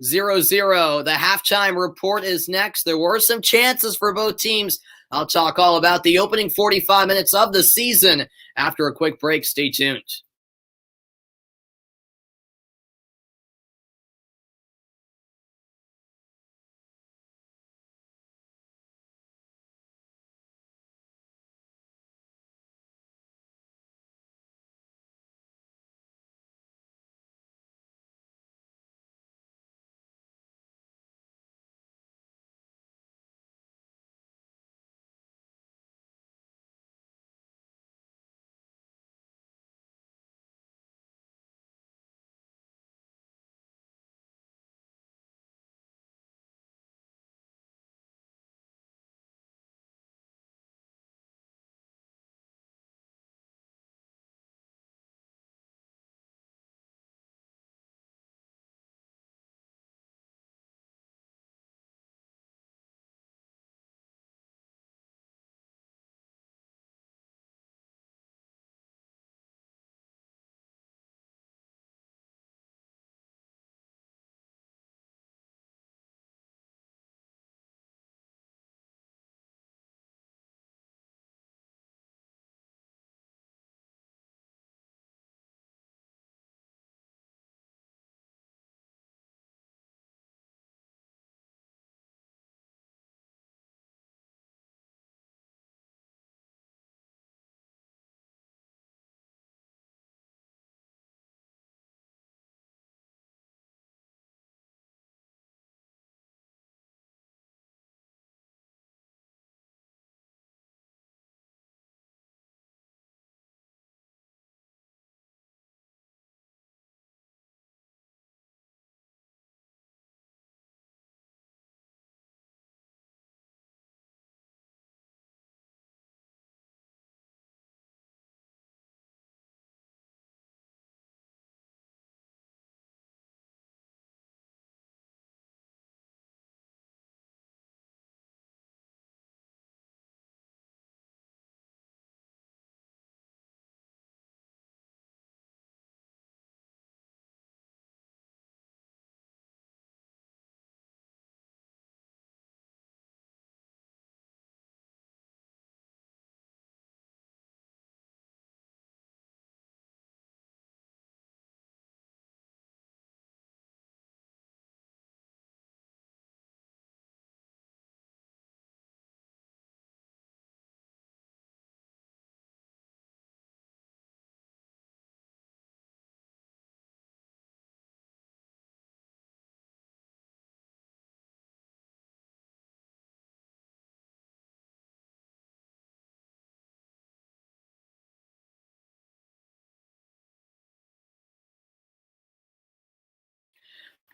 0-0. The halftime report is next. There were some chances for both teams. I'll talk all about the opening 45 minutes of the season after a quick break. Stay tuned.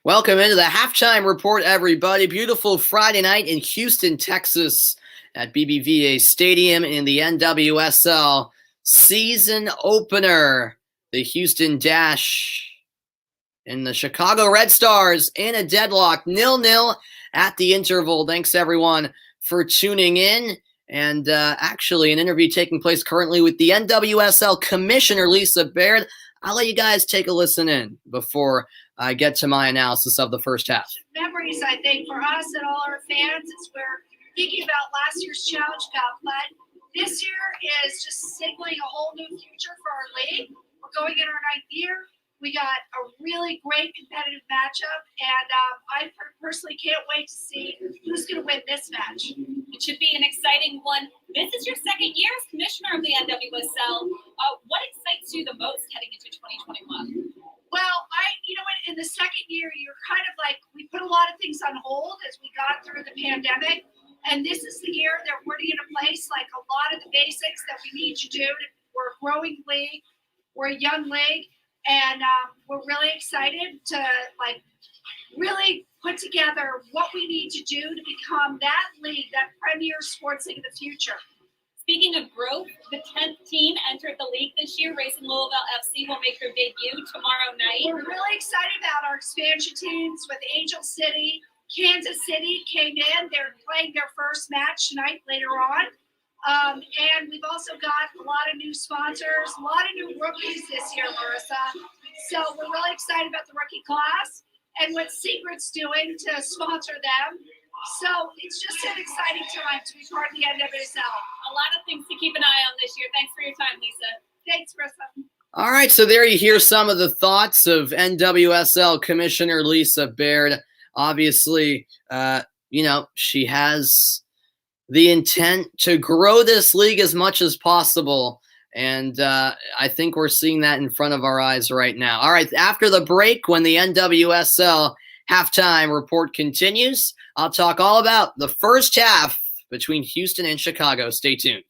Welcome into the halftime report, everybody. Beautiful Friday night in Houston, Texas at BBVA Stadium in the NWSL season opener. The Houston Dash and the Chicago Red Stars in a deadlock, 0-0 at the interval. Thanks, everyone, for tuning in. And actually, an interview taking place currently with the NWSL Commissioner, Lisa Baird. I'll let you guys take a listen in before I get to my analysis of the first half. Memories, I think, for us and all our fans, is we're thinking about last year's Challenge Cup, but this year is just signaling a whole new future for our league. We're going in our 9th year. We got a really great competitive matchup, and I personally can't wait to see who's going to win this match. It should be an exciting one. This is your second year as commissioner of the NWSL. What excites you the most heading into 2021? Well, in the second year, you're kind of like, we put a lot of things on hold as we got through the pandemic, and this is the year that we're putting into place like a lot of the basics that we need to do. We're a growing league, we're a young league, and we're really excited to really put together what we need to do to become that league, that premier sports league of the future. Speaking of growth, the 10th team entered the league this year. Racing Louisville FC will make their debut tomorrow night. We're really excited about our expansion teams with Angel City. Kansas City came in. They're playing their first match tonight later on. And we've also got a lot of new sponsors, a lot of new rookies this year, Marissa. So we're really excited about the rookie class and what Secret's doing to sponsor them. So it's just an exciting time to be part of the NWSL. A lot of things to keep an eye on this year. Thanks for your time, Lisa. Thanks, Marissa. All right, so there you hear some of the thoughts of NWSL Commissioner Lisa Baird. Obviously, she has the intent to grow this league as much as possible. And I think we're seeing that in front of our eyes right now. All right, after the break, when the NWSL halftime report continues, I'll talk all about the first half between Houston and Chicago. Stay tuned.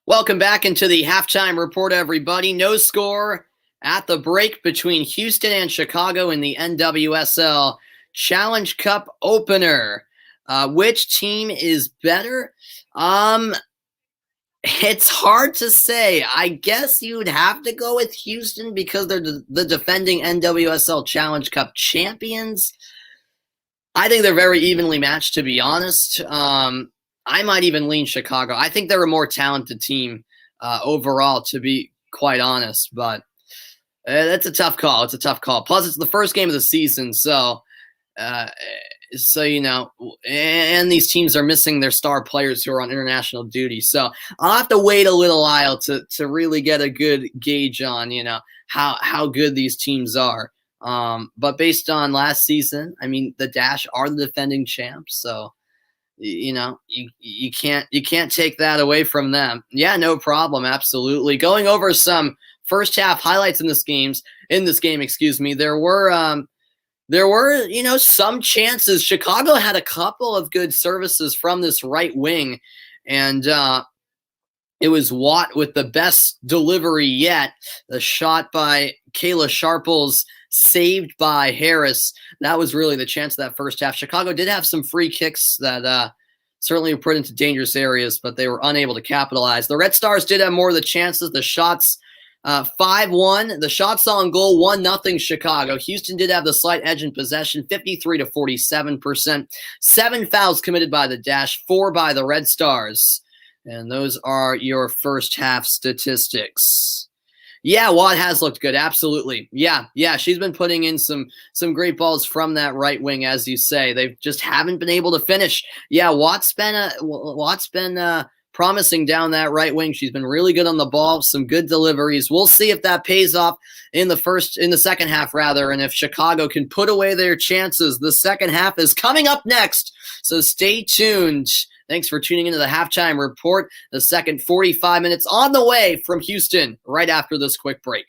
Welcome back into the halftime report, everybody. No score at the break between Houston and Chicago in the NWSL Challenge Cup opener. Which team is better? It's hard to say. I guess you would have to go with Houston because they're the defending NWSL Challenge Cup champions. I think they're very evenly matched, to be honest. I might even lean Chicago. I think they're a more talented team overall, to be quite honest. But that's a tough call. It's a tough call. Plus, it's the first game of the season, so you know, and these teams are missing their star players who are on international duty. So I'll have to wait a little while to really get a good gauge on, you know, how good these teams are. But based on last season, I mean, the Dash are the defending champs, so you know, you can't take that away from them. Yeah, no problem, absolutely. Going over some first half highlights in this game, excuse me. There were, you know, some chances. Chicago had a couple of good services from this right wing, and it was Watt with the best delivery yet. The shot by Kayla Sharples, saved by Harris. That was really the chance of that first half. Chicago did have some free kicks that certainly were put into dangerous areas, but they were unable to capitalize. The Red Stars did have more of the chances. The shots, 5-1. The shots on goal, 1-0 Chicago. Houston did have the slight edge in possession, 53 to 47%. 7 fouls committed by the Dash, 4 by the Red Stars. And those are your first half statistics. Yeah, Watt has looked good. Absolutely. Yeah. She's been putting in some great balls from that right wing, as you say. They just haven't been able to finish. Yeah, Watt's been promising down that right wing. She's been really good on the ball. Some good deliveries. We'll see if that pays off in the second half, rather, and if Chicago can put away their chances. The second half is coming up next, so stay tuned. Thanks for tuning into the halftime report. The second 45 minutes on the way from Houston right after this quick break.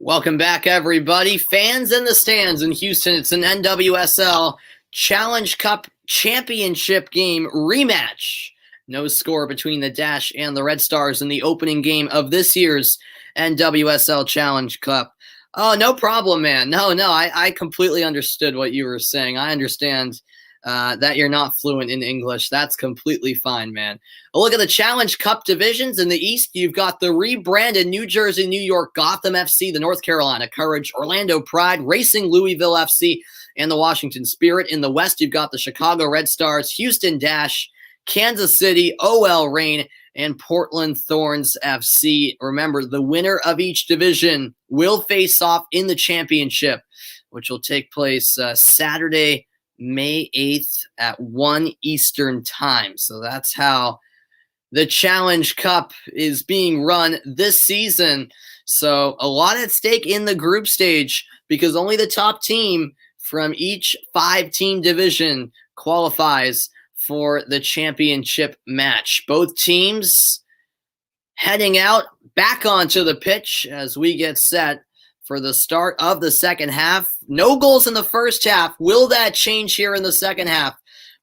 Welcome back, everybody. Fans in the stands in Houston. It's an NWSL Challenge Cup championship game rematch. No score between the Dash and the Red Stars in the opening game of this year's NWSL Challenge Cup. Oh, no problem, man. No, I completely understood what you were saying. I understand that you're not fluent in English. That's completely fine, man. A look at the Challenge Cup divisions. In the East, you've got the rebranded New Jersey, New York Gotham FC, the North Carolina Courage, Orlando Pride, Racing Louisville FC, and the Washington Spirit. In the West, you've got the Chicago Red Stars, Houston Dash, Kansas City, OL Reign, and Portland Thorns FC. Remember, the winner of each division will face off in the championship, which will take place Saturday, May 8th at 1 Eastern time. So that's how the Challenge Cup is being run this season. So a lot at stake in the group stage because only the top team from each 5-team division qualifies for the championship match. Both teams heading out back onto the pitch as we get set for the start of the second half. No goals in the first half. Will that change here in the second half?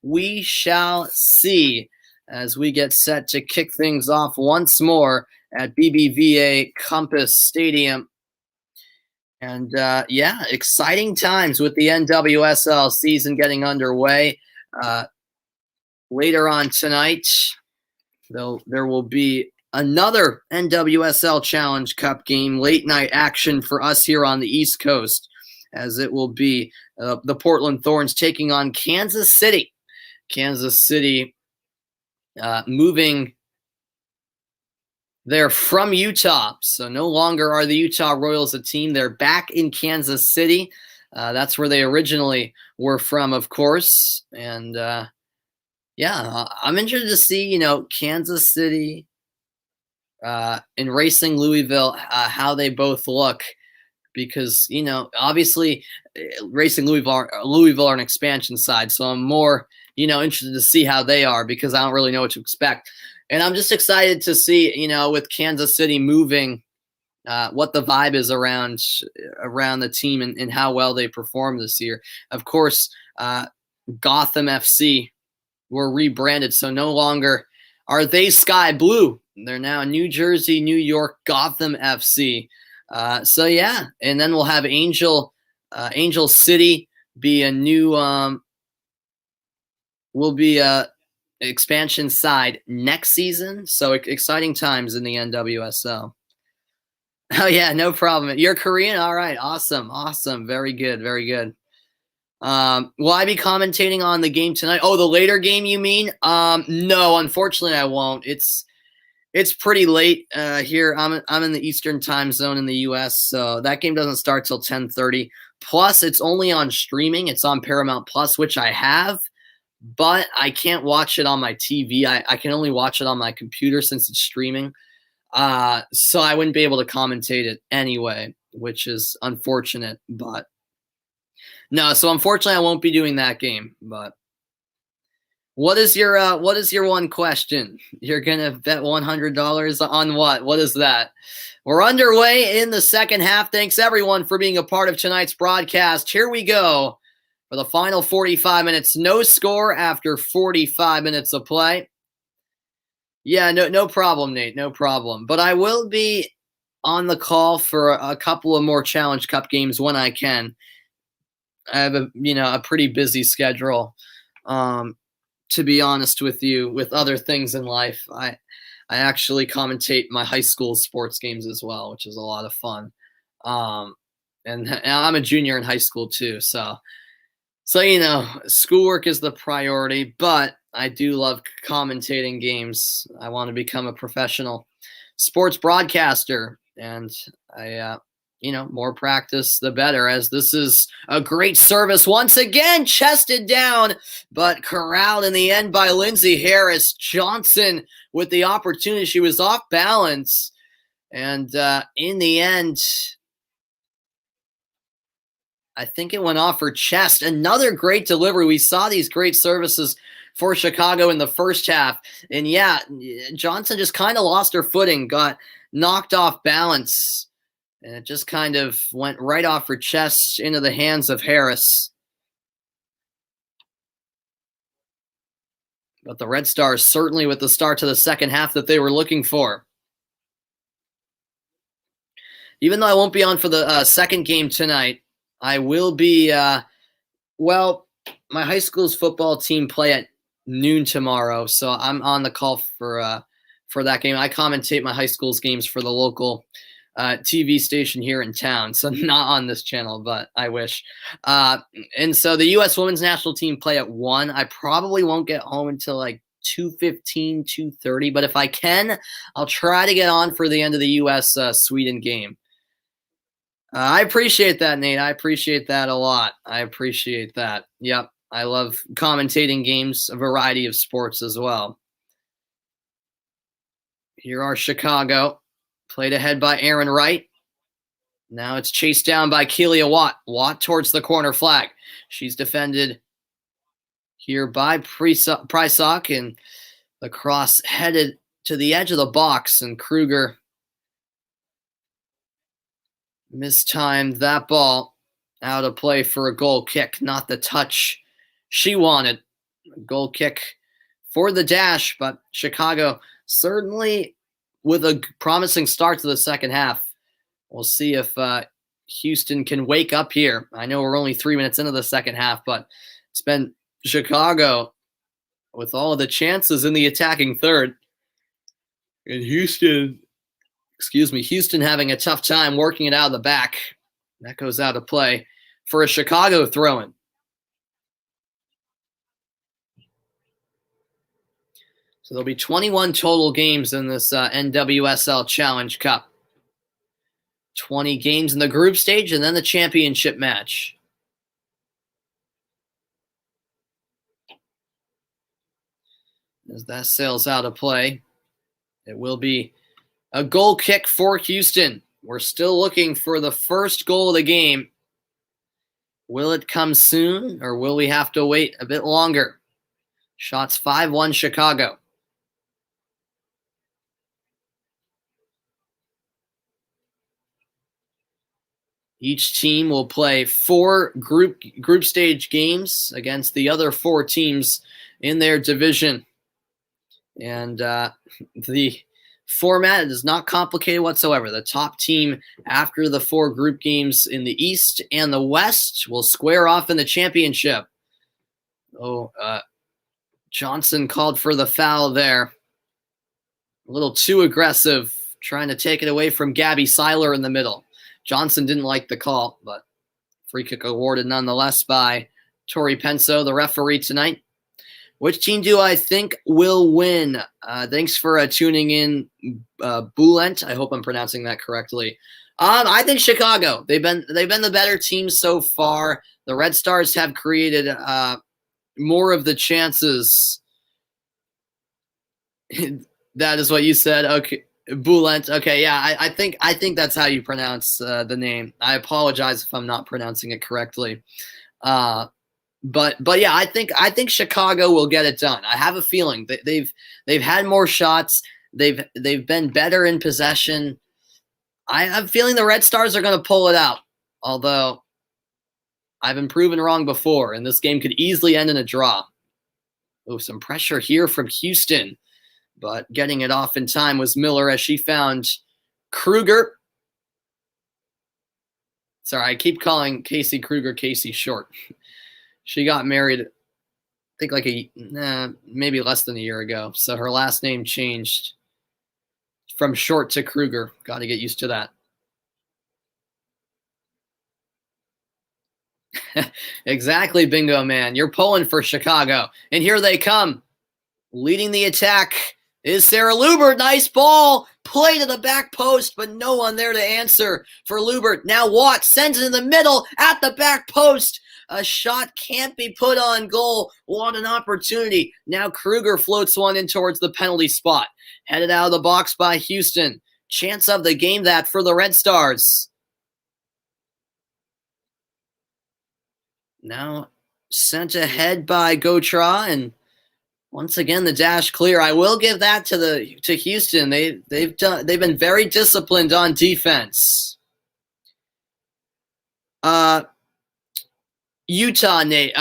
We shall see as we get set to kick things off once more at BBVA Compass Stadium. And yeah, exciting times with the NWSL season getting underway. Later on tonight, there will be another NWSL Challenge Cup game, late night action for us here on the East Coast, as it will be the Portland Thorns taking on Kansas City. Kansas City moving there from Utah, so no longer are the Utah Royals a team. They're back in Kansas City. That's where they originally were from, of course. And yeah, I'm interested to see, Kansas City in Racing Louisville, how they both look, because obviously Racing Louisville are an expansion side, so I'm more interested to see how they are because I don't really know what to expect, and I'm just excited to see with Kansas City moving, what the vibe is around the team and how well they perform this year. Of course, Gotham FC were rebranded, so no longer are they Sky Blue. They're now New Jersey, New York, Gotham FC. So yeah, and then we'll have Angel City be a new will be a expansion side next season. So exciting times in the NWSL. Oh yeah, no problem. You're Korean? All right, awesome. Very good. Will I be commentating on the game tonight? Oh, the later game, you mean? No, unfortunately, I won't. It's pretty late here. I'm in the Eastern time zone in the U.S., so that game doesn't start till 10:30. Plus, it's only on streaming. It's on Paramount Plus, which I have, but I can't watch it on my TV. I can only watch it on my computer since it's streaming. So I wouldn't be able to commentate it anyway, which is unfortunate, but no, so unfortunately I won't be doing that game. But what is your one question? You're gonna bet $100 on what? What is that? We're underway in the second half. Thanks everyone for being a part of tonight's broadcast. Here we go for the final 45 minutes. No score after 45 minutes of play. Yeah, no problem, Nate. No problem. But I will be on the call for a couple of more Challenge Cup games when I can. I have a pretty busy schedule, to be honest with you, with other things in life. I actually commentate my high school sports games as well, which is a lot of fun. And I'm a junior in high school too, so schoolwork is the priority, but I do love commentating games. I want to become a professional sports broadcaster, and I more practice, the better, as this is a great service. Once again, chested down, but corralled in the end by Lindsay Harris. Johnson with the opportunity. She was off balance. And in the end, I think it went off her chest. Another great delivery. We saw these great services for Chicago in the first half. And yeah, Johnson just kind of lost her footing, got knocked off balance. And it just kind of went right off her chest into the hands of Harris. But the Red Stars certainly with the start to the second half that they were looking for. Even though I won't be on for the second game tonight, I will be, my high school's football team play at noon tomorrow, so I'm on the call for that game. I commentate my high school's games for the local TV station here in town, so not on this channel, but I wish. And so the U.S. women's national team play at 1. I probably won't get home until like 2:15, 2:30, but if I can, I'll try to get on for the end of the U.S. Sweden game. I appreciate that, Nate. I appreciate that a lot. I appreciate that. Yep. I love commentating games, a variety of sports as well. Here are Chicago. Played ahead by Aaron Wright. Now it's chased down by Keelia Watt. Watt towards the corner flag. She's defended here by Prysock, and the cross headed to the edge of the box, and Kruger mistimed that ball out of play for a goal kick. Not the touch she wanted. A goal kick for the Dash, but Chicago certainly with a promising start to the second half. We'll see if Houston can wake up here. I know we're only 3 minutes into the second half, but it's been Chicago with all of the chances in the attacking third. And Houston having a tough time working it out of the back. That goes out of play for a Chicago throw-in. So there'll be 21 total games in this NWSL Challenge Cup. 20 games in the group stage and then the championship match. As that sails out of play, it will be a goal kick for Houston. We're still looking for the first goal of the game. Will it come soon, or will we have to wait a bit longer? Shots 5-1 Chicago. Each team will play 4 group stage games against the other 4 teams in their division. And the format is not complicated whatsoever. The top team after the 4 group games in the East and the West will square off in the championship. Johnson called for the foul there. A little too aggressive, trying to take it away from Gabby Seiler in the middle. Johnson didn't like the call, but free kick awarded nonetheless by Tori Penso, the referee tonight. Which team do I think will win? Thanks for tuning in, Bulent. I hope I'm pronouncing that correctly. I think Chicago. They've been the better team so far. The Red Stars have created more of the chances. That is what you said. Okay, Bulent. Okay, yeah, I think that's how you pronounce the name. I apologize if I'm not pronouncing it correctly. But yeah, I think Chicago will get it done. I have a feeling that they've had more shots. They've been better in possession. I have a feeling the Red Stars are going to pull it out. Although I've been proven wrong before, and this game could easily end in a draw. Oh, some pressure here from Houston, but getting it off in time was Miller as she found Kruger. Sorry, I keep calling Casey Kruger Casey Short. She got married, I think maybe less than a year ago. So her last name changed from Short to Kruger. Got to get used to that. Exactly, Bingo Man. You're pulling for Chicago. And here they come. Leading the attack is Sarah Lubert. Nice ball. Play to the back post, but no one there to answer for Lubert. Now Watt sends it in the middle at the back post. A shot can't be put on goal. What an opportunity. Now Kruger floats one in towards the penalty spot. Headed out of the box by Houston. Chance of the game that for the Red Stars. Now sent ahead by Gotra, and once again the Dash clear. I will give that to Houston. They've been very disciplined on defense. Utah, Nate.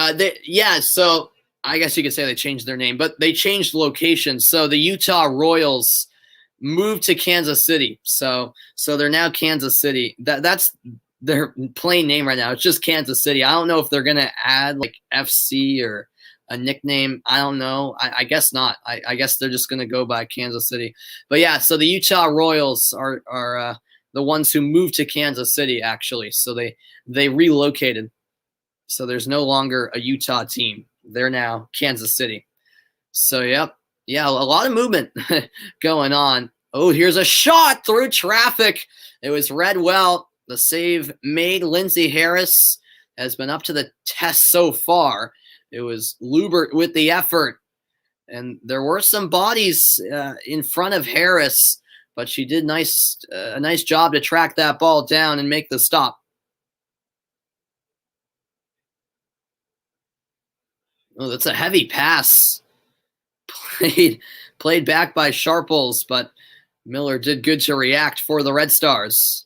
So I guess you could say they changed their name, but they changed location. So the Utah Royals moved to Kansas City. So they're now Kansas City. That's their plain name right now. It's just Kansas City. I don't know if they're gonna add like FC or a nickname. I don't know. I guess not. I guess they're just gonna go by Kansas City. But yeah, so the Utah Royals are the ones who moved to Kansas City actually. So they relocated. So there's no longer a Utah team. They're now Kansas City. So, yep. Yeah, a lot of movement going on. Oh, here's a shot through traffic. It was read well. The save made. Lindsay Harris has been up to the test so far. It was Lubert with the effort. And there were some bodies in front of Harris, but she did a nice job to track that ball down and make the stop. Oh, that's a heavy pass. Played back by Sharples, but Miller did good to react for the Red Stars.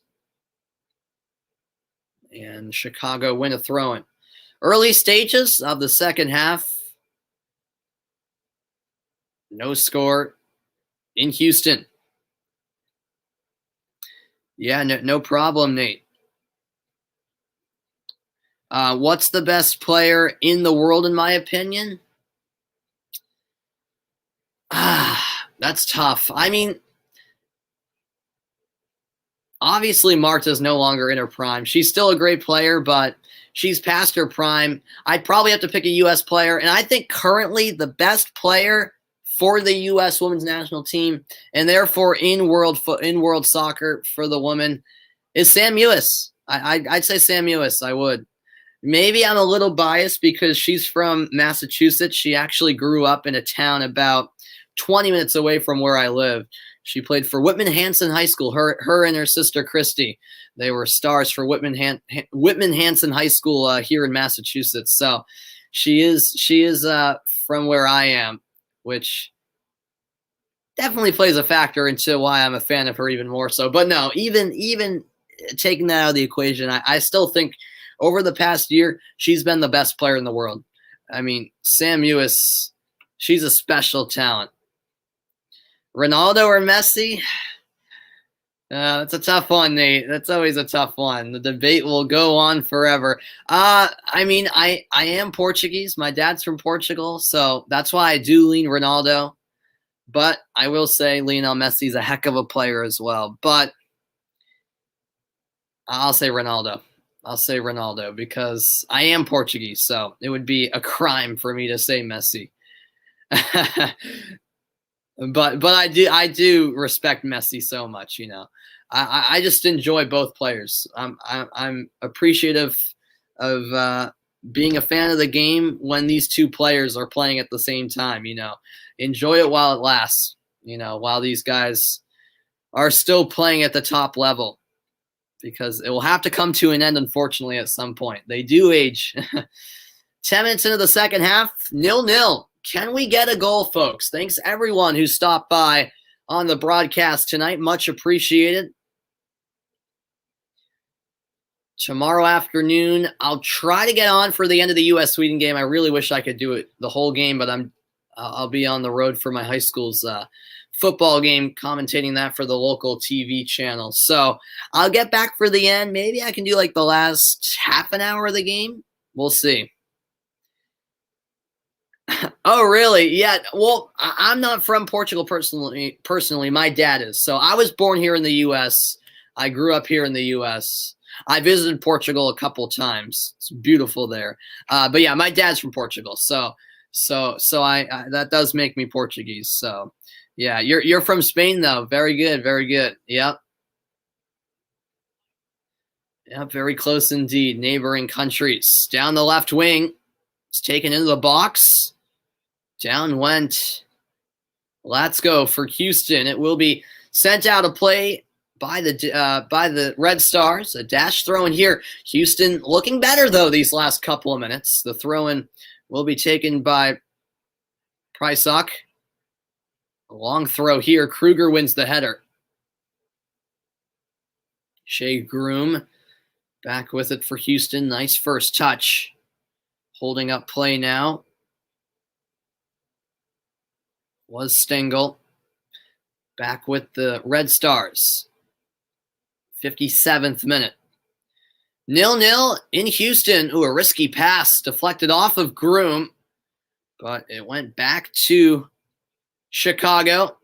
And Chicago win a throw-in. Early stages of the second half. No score in Houston. Yeah, no problem, Nate. What's the best player in the world, in my opinion? That's tough. I mean, obviously Marta's no longer in her prime. She's still a great player, but she's past her prime. I'd probably have to pick a U.S. player, and I think currently the best player for the U.S. women's national team, and therefore in world soccer for the women, is Sam Mewis. I'd say Sam Mewis. I would. Maybe I'm a little biased because she's from Massachusetts. She actually grew up in a town about 20 minutes away from where I live. She played for Whitman Hanson High School. Her and her sister Christy, they were stars for Whitman Hanson High School here in Massachusetts. So she is from where I am, which definitely plays a factor into why I'm a fan of her even more so. But no, even taking that out of the equation, I still think over the past year, she's been the best player in the world. I mean, Sam Mewis, she's a special talent. Ronaldo or Messi? That's a tough one, Nate. That's always a tough one. The debate will go on forever. I mean, I am Portuguese. My dad's from Portugal, so that's why I do lean Ronaldo. But I will say Lionel Messi's a heck of a player as well. But I'll say Ronaldo. I'll say Ronaldo because I am Portuguese, so it would be a crime for me to say Messi. but I do respect Messi so much, you know. I just enjoy both players. I'm appreciative of being a fan of the game when these two players are playing at the same time, you know. Enjoy it while it lasts, you know, while these guys are still playing at the top level. Because it will have to come to an end, unfortunately, at some point. They do age. 10 minutes into the second half, 0-0. Can we get a goal, folks? Thanks, everyone who stopped by on the broadcast tonight. Much appreciated. Tomorrow afternoon, I'll try to get on for the end of the U.S.-Sweden game. I really wish I could do it the whole game, but I'll be on the road for my high school's football game, commentating that for the local TV channel. So I'll get back for the end. Maybe I can do like the last half an hour of the game. We'll see. Oh, really? Yeah. Well, I'm not from Portugal personally. My dad is. So I was born here in the U.S. I grew up here in the U.S. I visited Portugal a couple times. It's beautiful there. But yeah, my dad's from Portugal. So I that does make me Portuguese. So yeah, you're from Spain though. Very good, very good. Yep. Yep, very close indeed. Neighboring countries. Down the left wing. It's taken into the box. Down went. Let's go for Houston. It will be sent out of play by the Red Stars. A dash throw in here. Houston looking better though these last couple of minutes. The throw in will be taken by Prysock. A long throw here. Kruger wins the header. Shea Groom Back with it for Houston. Nice first touch. Holding up play now was Stengel. Back with the Red Stars. 57th minute. 0-0 in Houston. Ooh, a risky pass deflected off of Groom, but it went back to Chicago.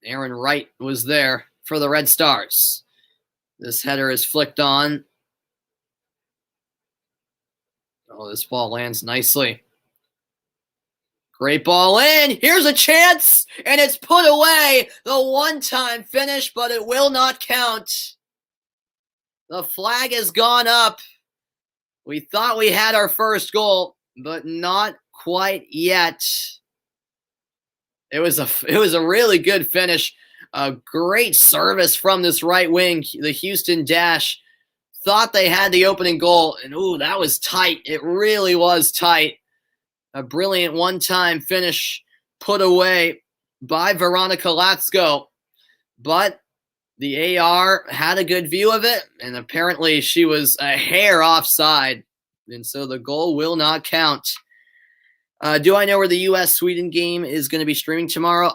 Aaron Wright was there for the Red Stars. This header is flicked on. Oh, this ball lands nicely. Great ball in. Here's a chance, and it's put away. The one-time finish, but it will not count. The flag has gone up. We thought we had our first goal, but not quite yet. It was a really good finish. A great service from this right wing. The Houston Dash thought they had the opening goal, and ooh, that was tight. It really was tight. A brilliant one-time finish put away by Veronica Latsko, but the AR had a good view of it, and apparently she was a hair offside, and so the goal will not count. Do I know where the U.S.-Sweden game is going to be streaming tomorrow?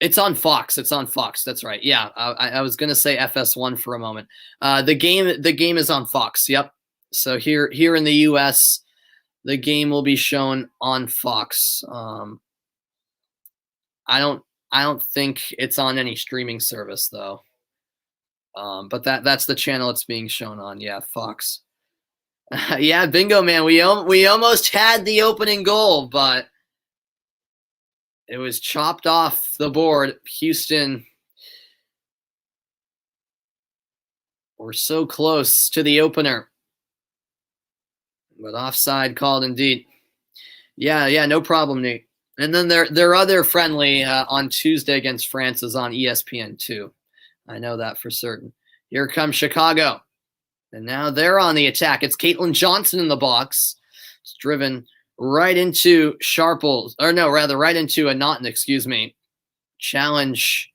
It's on Fox. It's on Fox. That's right. Yeah, I was going to say FS1 for a moment. The game is on Fox. Yep. So here in the U.S., the game will be shown on Fox. I don't think it's on any streaming service though. But that's the channel it's being shown on. Yeah, Fox. Yeah, bingo, man. We almost had the opening goal, but it was chopped off the board. Houston were so close to the opener, but offside called indeed. Yeah, no problem, Nate. And then their other friendly on Tuesday against France is on ESPN2. I know that for certain. Here comes Chicago. And now they're on the attack. It's Caitlin Johnson in the box. It's driven right into right into a Naughton, challenge.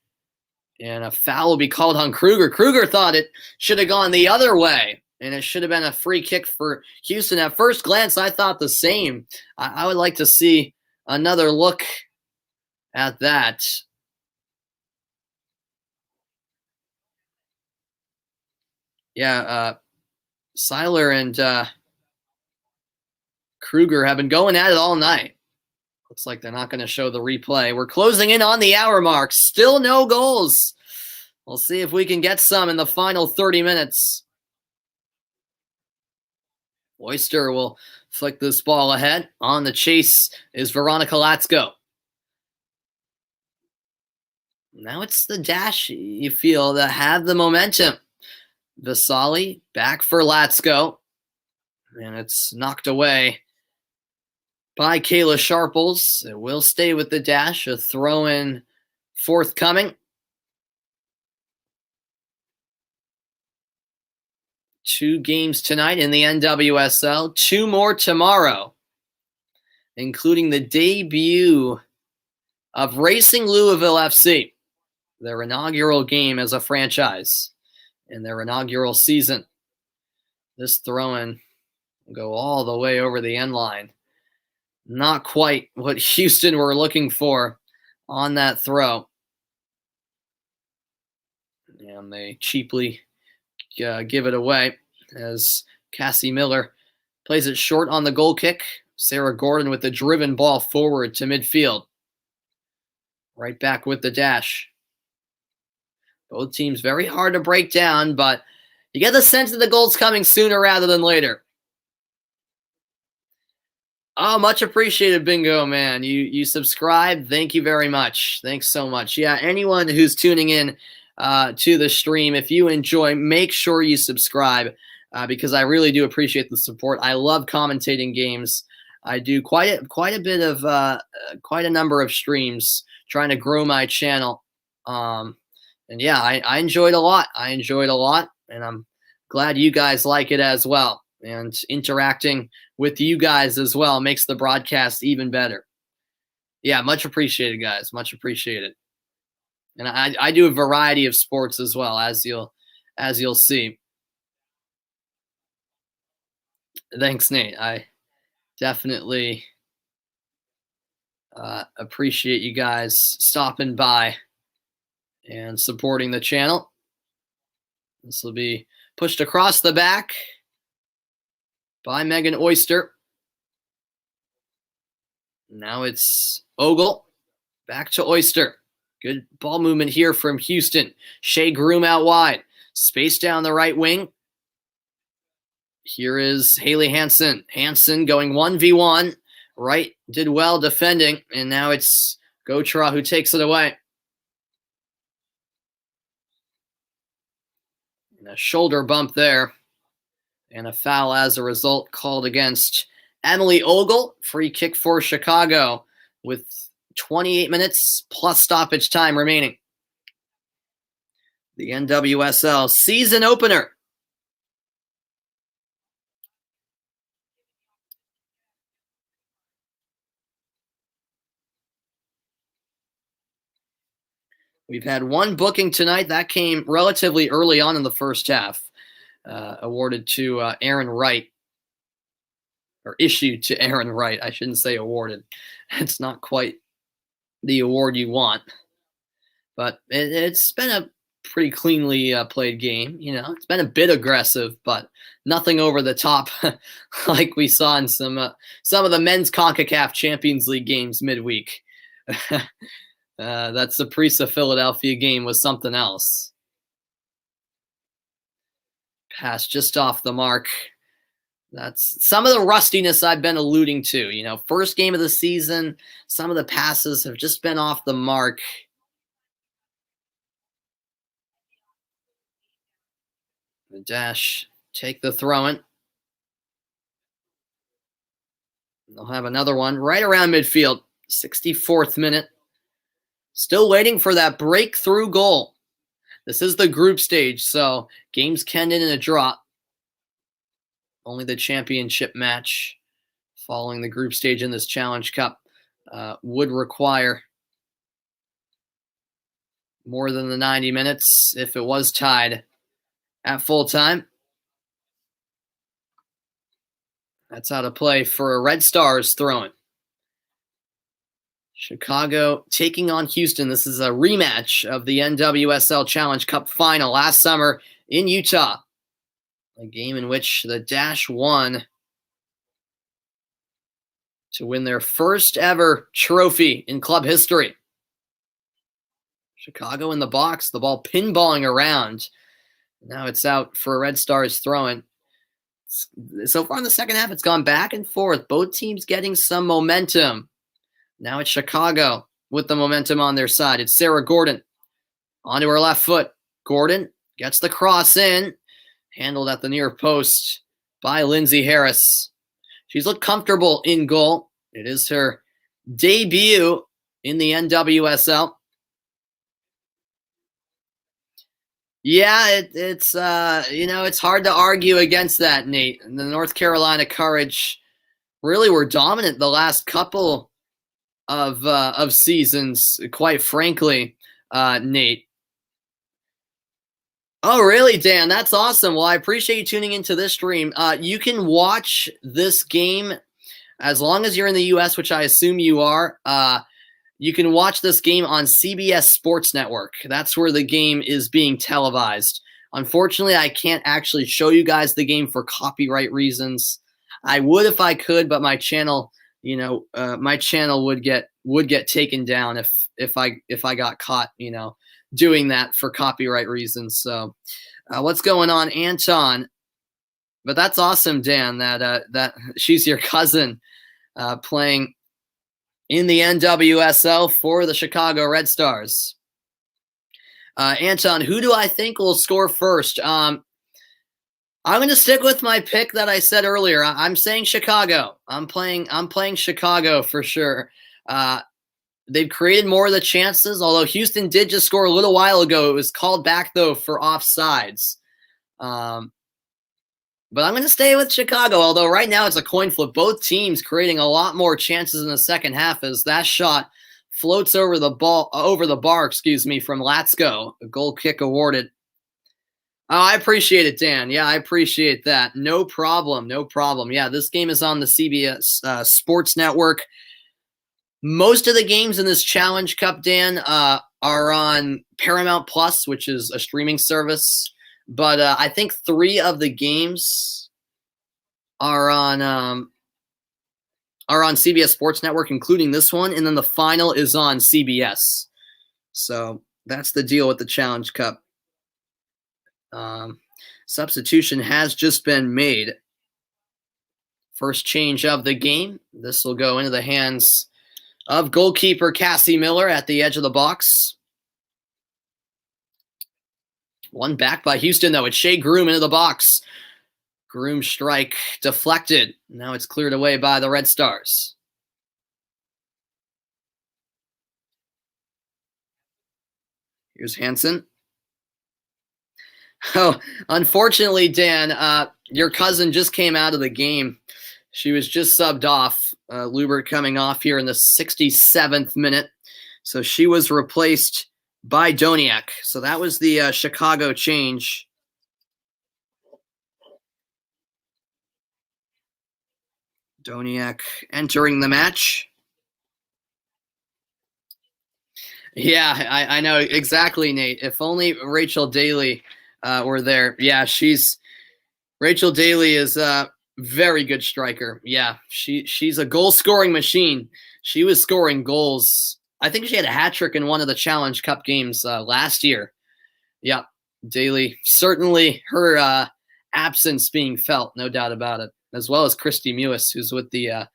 And a foul will be called on Kruger. Kruger thought it should have gone the other way, and it should have been a free kick for Houston. At first glance, I thought the same. I would like to see another look at that. Yeah, Seiler and Kruger have been going at it all night. Looks like they're not going to show the replay. We're closing in on the hour mark. Still no goals. We'll see if we can get some in the final 30 minutes. Oyster will flick this ball ahead. On the chase is Veronica Latsko. Now it's the Dash, you feel, that have the momentum. Vasali back for Latsko. And it's knocked away by Kayla Sharples. It will stay with the Dash. A throw-in forthcoming. 2 games tonight in the NWSL. 2 more tomorrow, including the debut of Racing Louisville FC, their inaugural game as a franchise in their inaugural season. This throw-in will go all the way over the end line. Not quite what Houston were looking for on that throw. And they cheaply give it away as Cassie Miller plays it short on the goal kick. Sarah Gordon with the driven ball forward to midfield. Right back with the Dash. Both teams very hard to break down, but you get the sense that the goal's coming sooner rather than later. Oh, much appreciated, Bingo, man. You subscribed. Thank you very much. Thanks so much. Yeah, anyone who's tuning in to the stream, if you enjoy, make sure you subscribe because I really do appreciate the support. I love commentating games. I do quite a bit of quite a number of streams trying to grow my channel. And yeah, I enjoyed a lot. And I'm glad you guys like it as well. And interacting with you guys as well makes the broadcast even better. Yeah, much appreciated, guys. Much appreciated. And I do a variety of sports as well, as you'll see. Thanks, Nate. I definitely appreciate you guys stopping by and supporting the channel. This will be pushed across the back by Megan Oyster. Now it's Ogle. Back to Oyster. Good ball movement here from Houston. Shea Groom out wide. Space down the right wing. Here is Haley Hansen. Hansen going 1v1. Wright did well defending, and now it's Gotra who takes it away. And a shoulder bump there, and a foul as a result called against Emily Ogle. Free kick for Chicago with 28 minutes plus stoppage time remaining. The NWSL season opener. We've had one booking tonight. That came relatively early on in the first half, awarded to Aaron Wright, or issued to Aaron Wright. I shouldn't say awarded. It's not quite the award you want, but it's been a pretty cleanly played game. You know, it's been a bit aggressive, but nothing over the top like we saw in some of the men's CONCACAF Champions League games midweek. That Saprissa Philadelphia game was something else. Pass just off the mark. That's some of the rustiness I've been alluding to. You know, first game of the season, some of the passes have just been off the mark. The Dash take the throw-in. They'll have another one right around midfield. 64th minute. Still waiting for that breakthrough goal. This is the group stage, so games can end in a draw. Only the championship match following the group stage in this Challenge Cup would require more than the 90 minutes if it was tied at full time. That's out of play for a Red Stars throw-in. Chicago taking on Houston. This is a rematch of the NWSL Challenge Cup final last summer in Utah. A game in which the Dash won to win their first ever trophy in club history. Chicago in the box, the ball pinballing around. Now it's out for a Red Stars throw-in. So far in the second half, it's gone back and forth. Both teams getting some momentum. Now it's Chicago with the momentum on their side. It's Sarah Gordon onto her left foot. Gordon gets the cross in. Handled at the near post by Lindsay Harris. She's looked comfortable in goal. It is her debut in the NWSL. Yeah, it's it's hard to argue against that, Nate. And the North Carolina Courage really were dominant the last couple of seasons, quite frankly, Nate. Oh, really, Dan? That's awesome. Well, I appreciate you tuning into this stream. You can watch this game as long as you're in the U.S., which I assume you are. You can watch this game on CBS Sports Network. That's where the game is being televised. Unfortunately, I can't actually show you guys the game for copyright reasons. I would if I could, but my channel, my channel would get taken down if I got caught, doing that for copyright reasons. So what's going on, Anton? But that's awesome, Dan, that she's your cousin playing in the NWSL for the Chicago Red Stars. Anton, who do I think will score first? I'm going to stick with my pick that I said earlier. I'm saying Chicago. I'm playing Chicago for sure. They've created more of the chances, although Houston did just score a little while ago. It was called back, though, for offsides. But I'm going to stay with Chicago, although right now it's a coin flip. Both teams creating a lot more chances in the second half as that shot floats over the bar, from Latsko. A goal kick awarded. Oh, I appreciate it, Dan. Yeah, I appreciate that. No problem. No problem. Yeah, this game is on the CBS Sports Network. Most of the games in this Challenge Cup, Dan, are on Paramount Plus, which is a streaming service. But I think 3 of the games are on CBS Sports Network, including this one, and then the final is on CBS. So that's the deal with the Challenge Cup. Substitution has just been made. First change of the game. This will go into the hands of goalkeeper Cassie Miller at the edge of the box. One back by Houston, though. It's Shea Groom into the box. Groom strike deflected. Now it's cleared away by the Red Stars. Here's Hansen. Oh, unfortunately, Dan, your cousin just came out of the game. She was just subbed off. Lubert coming off here in the 67th minute. So she was replaced by Doniak. So that was the Chicago change. Doniak entering the match. Yeah, I know exactly, Nate. If only Rachel Daly were there. Yeah, Rachel Daly is a very good striker. Yeah, she's a goal-scoring machine. She was scoring goals. I think she had a hat trick in one of the Challenge Cup games last year. Yeah, Daly, certainly her absence being felt, no doubt about it, as well as Christy Mewis, who's with the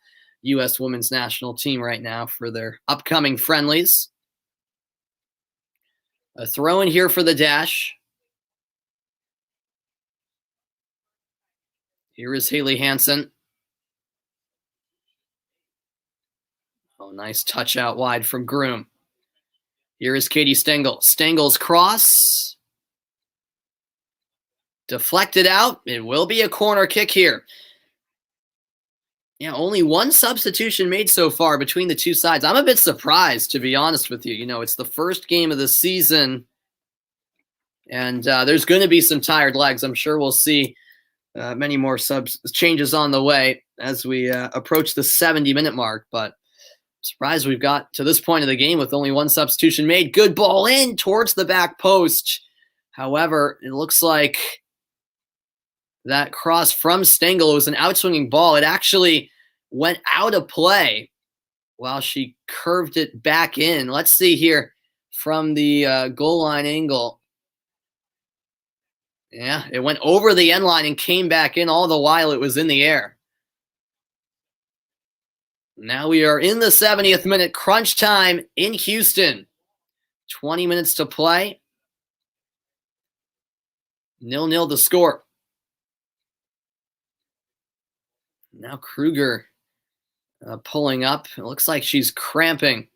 U.S. women's national team right now for their upcoming friendlies. A throw in here for the dash. Here is Haley Hansen. Oh, nice touch out wide from Groom. Here is Katie Stengel. Stengel's cross. Deflected out. It will be a corner kick here. Yeah, only one substitution made so far between the two sides. I'm a bit surprised, to be honest with you. You know, it's the first game of the season, and there's going to be some tired legs. I'm sure we'll see many more changes on the way as we approach the 70-minute mark, but surprised we've got to this point of the game with only one substitution made. Good ball in towards the back post. However, it looks like that cross from Stengel was an outswinging ball. It actually went out of play while she curved it back in. Let's see here from the goal line angle. Yeah, it went over the end line and came back in all the while it was in the air. Now we are in the 70th minute, crunch time in Houston. 20 minutes to play. 0-0 the score. Now Kruger pulling up. It looks like she's cramping.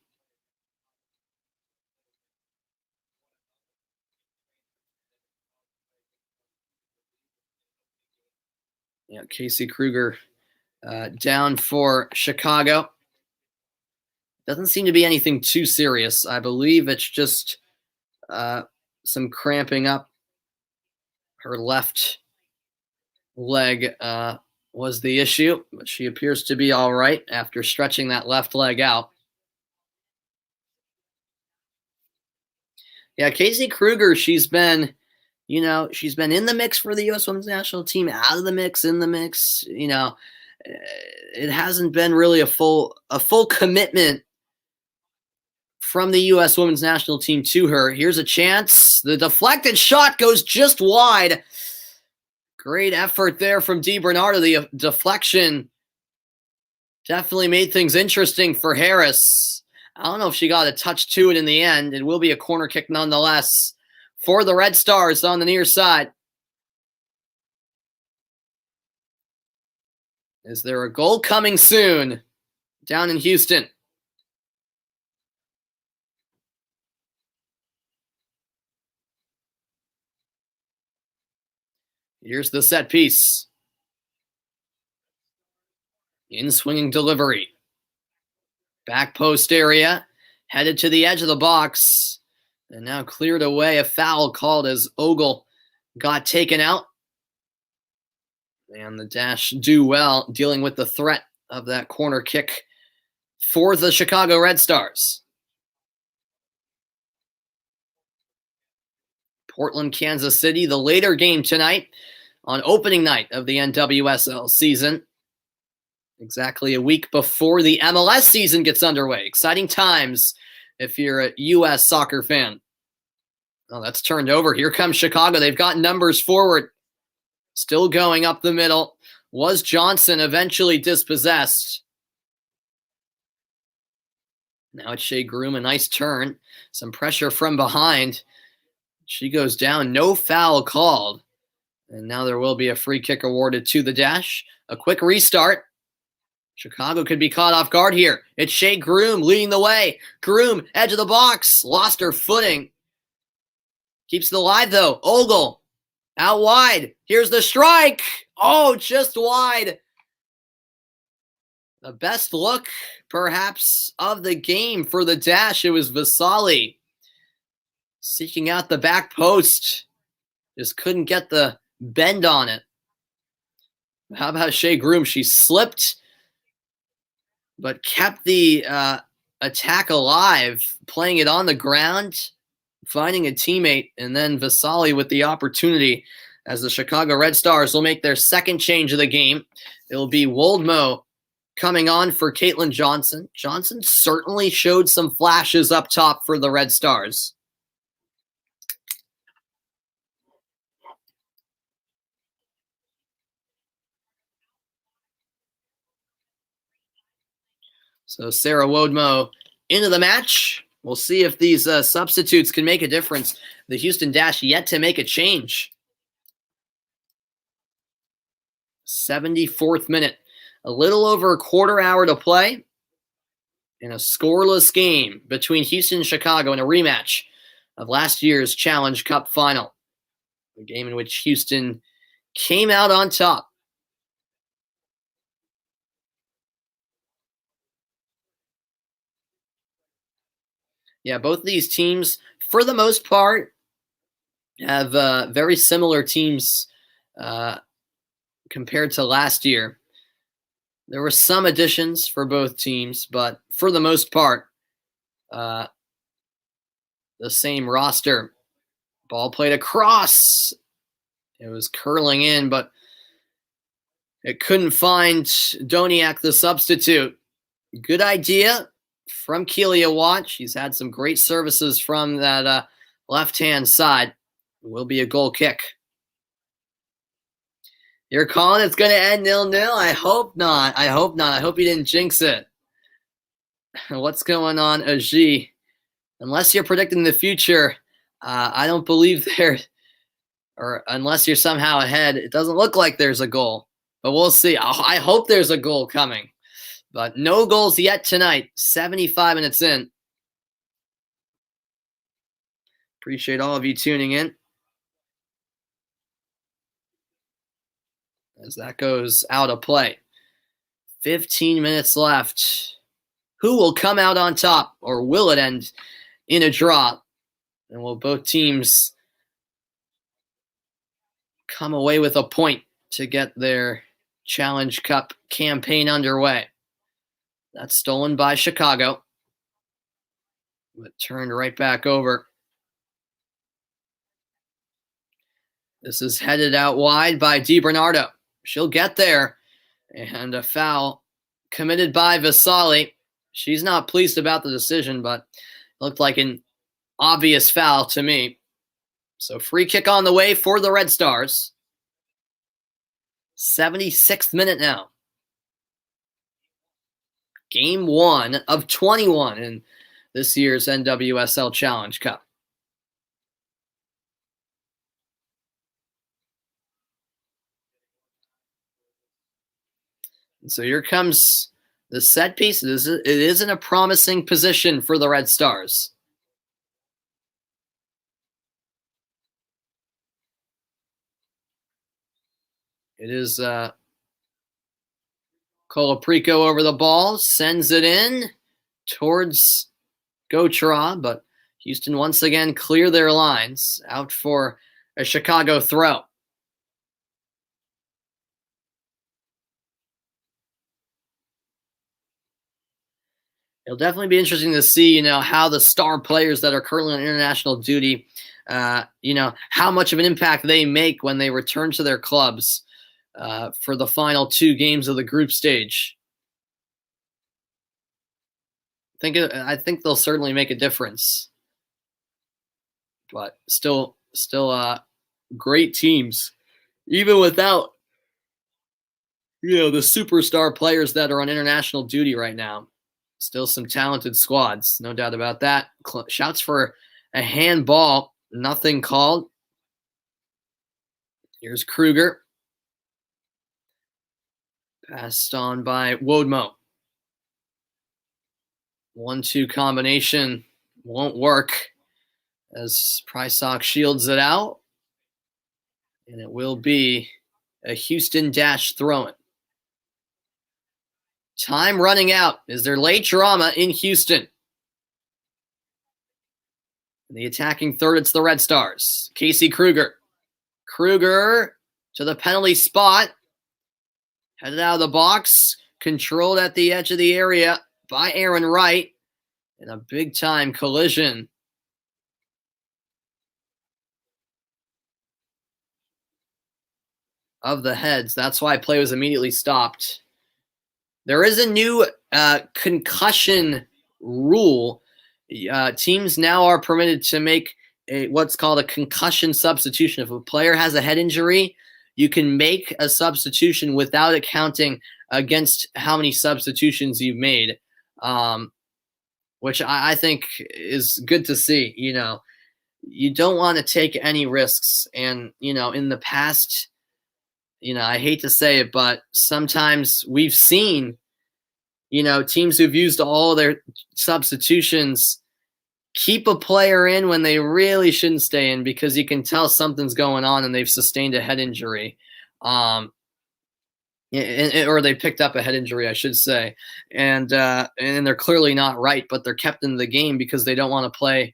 Yeah, Casey Kruger down for Chicago. Doesn't seem to be anything too serious. I believe it's just some cramping up. Her left leg was the issue, but she appears to be all right after stretching that left leg out. Yeah, Casey Kruger, she's been in the mix for the U.S. women's national team, out of the mix, in the mix. You know, it hasn't been really a full commitment from the U.S. women's national team to her. Here's a chance. The deflected shot goes just wide. Great effort there from DiBernardo. The deflection definitely made things interesting for Harris. I don't know if she got a touch to it in the end. It will be a corner kick nonetheless for the Red Stars on the near side. Is there a goal coming soon down in Houston? Here's the set piece. In swinging delivery. Back post area. headed to the edge of the box and now cleared away. A foul called as Ogle got taken out. And the Dash do well dealing with the threat of that corner kick for the Chicago Red Stars. Portland, Kansas City, the later game tonight on opening night of the NWSL season. Exactly a week before the MLS season gets underway. Exciting times if you're a U.S. soccer fan. Oh, that's turned over. Here comes Chicago. They've got numbers forward. Still going up the middle. Was Johnson eventually dispossessed? Now it's Shea Groom. A nice turn. Some pressure from behind. She goes down. No foul called. And now there will be a free kick awarded to the Dash. A quick restart. Chicago could be caught off guard here. It's Shea Groom leading the way. Groom, edge of the box. Lost her footing. Keeps it alive, though. Ogle, out wide. Here's the strike. Oh, just wide. The best look, perhaps, of the game for the Dash. It was Vasali seeking out the back post. Just couldn't get the bend on it. How about Shea Groom? She slipped, but kept the attack alive, playing it on the ground, finding a teammate, and then Vasali with the opportunity as the Chicago Red Stars will make their second change of the game. It'll be Woldmo coming on for Caitlin Johnson. Johnson certainly showed some flashes up top for the Red Stars. So Sarah Woldmo into the match. We'll see if these substitutes can make a difference. The Houston Dash yet to make a change. 74th minute. A little over a quarter hour to play in a scoreless game between Houston and Chicago in a rematch of last year's Challenge Cup final. A game in which Houston came out on top. Yeah, both these teams, for the most part, have very similar teams compared to last year. There were some additions for both teams, but for the most part, the same roster. Ball played across. It was curling in, but it couldn't find Doniak, the substitute. Good idea from Keelia Watt. She's had some great services from that left-hand side. It will be a goal kick. You're calling it's going to end 0-0? I hope not. I hope not. I hope you didn't jinx it. What's going on, Ajay? Unless you're predicting the future, I don't believe there, or unless you're somehow ahead, it doesn't look like there's a goal. But we'll see. I hope there's a goal coming. But no goals yet tonight. 75 minutes in. Appreciate all of you tuning in. As that goes out of play. 15 minutes left. Who will come out on top, or will it end in a draw? And will both teams come away with a point to get their Challenge Cup campaign underway? That's stolen by Chicago, but turned right back over. This is headed out wide by DiBernardo. She'll get there. And a foul committed by Vasali. She's not pleased about the decision, but it looked like an obvious foul to me. So free kick on the way for the Red Stars. 76th minute now. Game 1 of 21 in this year's NWSL Challenge Cup. And so here comes the set piece. It is in a promising position for the Red Stars. It is Colaprico over the ball, sends it in towards Gotra, but Houston once again clear their lines, out for a Chicago throw. It'll definitely be interesting to see, how the star players that are currently on international duty, how much of an impact they make when they return to their clubs for the final 2 games of the group stage. I think they'll certainly make a difference, but still, great teams, even without the superstar players that are on international duty right now. Still some talented squads, no doubt about that. Shouts for a handball, nothing called. Here's Kruger. Passed on by Wodmo. 1-2 combination won't work as Prysock shields it out. And it will be a Houston dash throw-in. Time running out. Is there late drama in Houston? In the attacking third, it's the Red Stars. Casey Kruger. Kruger to the penalty spot. Headed out of the box. Controlled at the edge of the area by Aaron Wright. In a big-time collision. Of the heads. That's why play was immediately stopped. There is a new concussion rule. Teams now are permitted to make what's called a concussion substitution. If a player has a head injury, you can make a substitution without accounting against how many substitutions you've made, which I think is good to see. You don't want to take any risks. And, in the past, I hate to say it, but sometimes we've seen, teams who've used all their substitutions keep a player in when they really shouldn't stay in because you can tell something's going on and they've sustained a head injury. Or they picked up a head injury, I should say. And they're clearly not right, but they're kept in the game because they don't want to play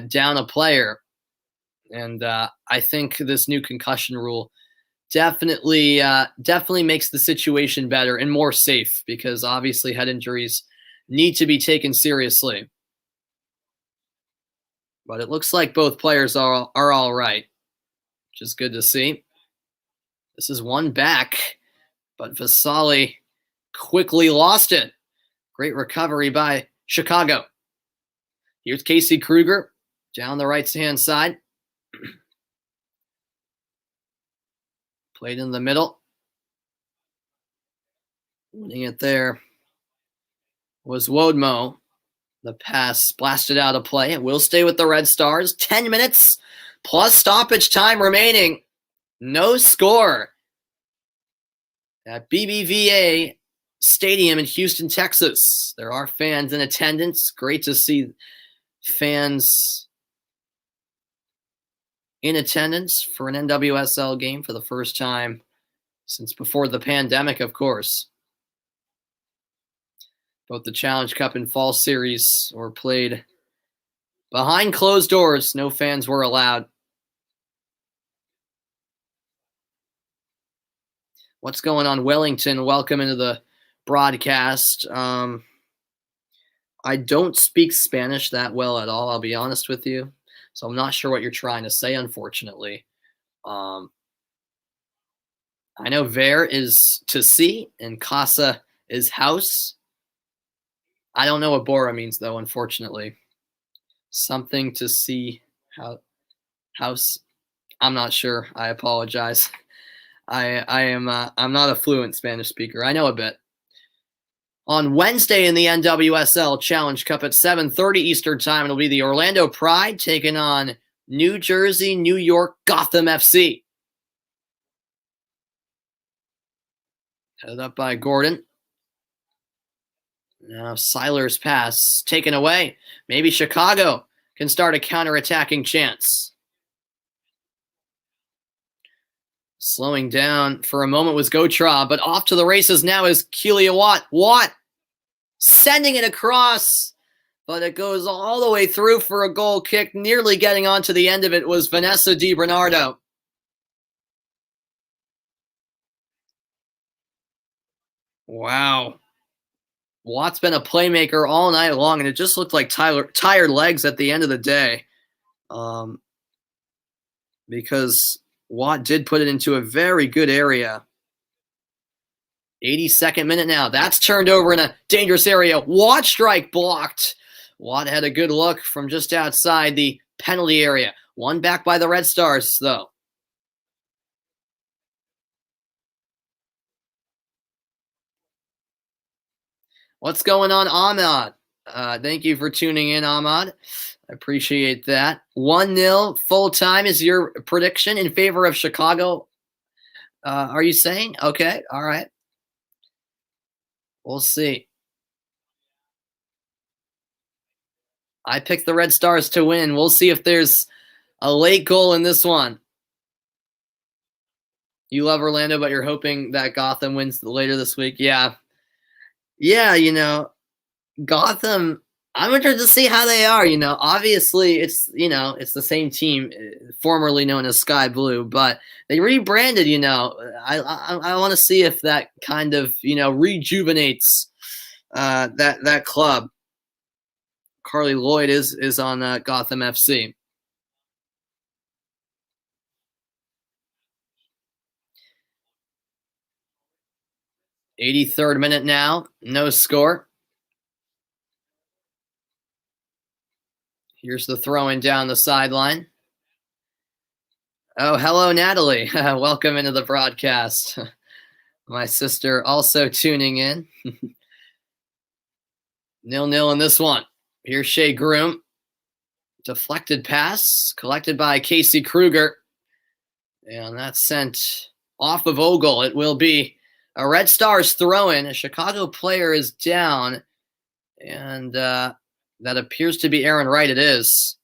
down a player. And I think this new concussion rule definitely makes the situation better and more safe because obviously head injuries need to be taken seriously. But it looks like both players are all right, which is good to see. This is one back, but Vasali quickly lost it. Great recovery by Chicago. Here's Casey Kruger down the right-hand side. Played in the middle. Winning it there was Wodmo. The pass blasted out of play. It will stay with the Red Stars. 10 minutes plus stoppage time remaining. No score at BBVA Stadium in Houston, Texas. There are fans in attendance. Great to see fans in attendance for an NWSL game for the first time since before the pandemic, of course. Both the Challenge Cup and Fall Series were played behind closed doors. No fans were allowed. What's going on, Wellington? Welcome into the broadcast. I don't speak Spanish that well at all, I'll be honest with you. So I'm not sure what you're trying to say, unfortunately. I know ver is to see and casa is house. I don't know what Bora means, though, unfortunately. Something to see, house. I'm not sure. I apologize. I'm not a fluent Spanish speaker. I know a bit. On Wednesday in the NWSL Challenge Cup at 7:30 Eastern Time, it'll be the Orlando Pride taking on New Jersey, New York, Gotham FC. Headed up by Gordon. Now Seiler's pass taken away. Maybe Chicago can start a counter-attacking chance. Slowing down for a moment was Gotra, but off to the races now is Keelia Watt. Watt sending it across but it goes all the way through for a goal kick. Nearly getting onto the end of it was Vanessa DiBernardo. Wow. Watt's been a playmaker all night long, and it just looked like tired legs at the end of the day. Because Watt did put it into a very good area. 82nd minute now. That's turned over in a dangerous area. Watt strike blocked. Watt had a good look from just outside the penalty area. One back by the Red Stars, though. What's going on, Ahmad? Thank you for tuning in, Ahmad. I appreciate that. 1-0 full time is your prediction in favor of Chicago. Are you saying? Okay, all right. We'll see. I picked the Red Stars to win. We'll see if there's a late goal in this one. You love Orlando, but you're hoping that Gotham wins later this week. Yeah. Yeah, Gotham, I'm interested to see how they are. Obviously it's the same team, formerly known as Sky Blue, but they rebranded. I want to see if that kind of rejuvenates that club. Carly Lloyd is on Gotham FC. '83rd minute now, no score. Here's the throw-in down the sideline. Oh, hello, Natalie. Welcome into the broadcast. My sister also tuning in. 0-0 in this one. Here's Shea Groom. Deflected pass, collected by Casey Kruger. And that's sent off of Ogle. It will be a Red Stars throw-in. A Chicago player is down. And that appears to be Aaron Wright. It is.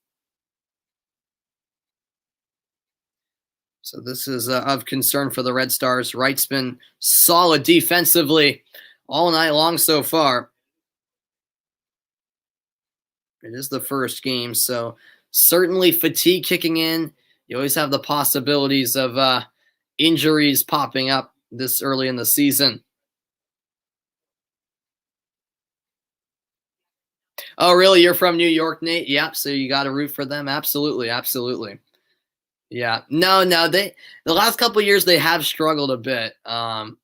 So this is of concern for the Red Stars. Wright's been solid defensively all night long so far. It is the first game, so certainly fatigue kicking in. You always have the possibilities of injuries popping up this early in the season. Oh, really? You're from New York, Nate? Yep. So you got to root for them. Absolutely. Absolutely. Yeah. No, the last couple of years they have struggled a bit. But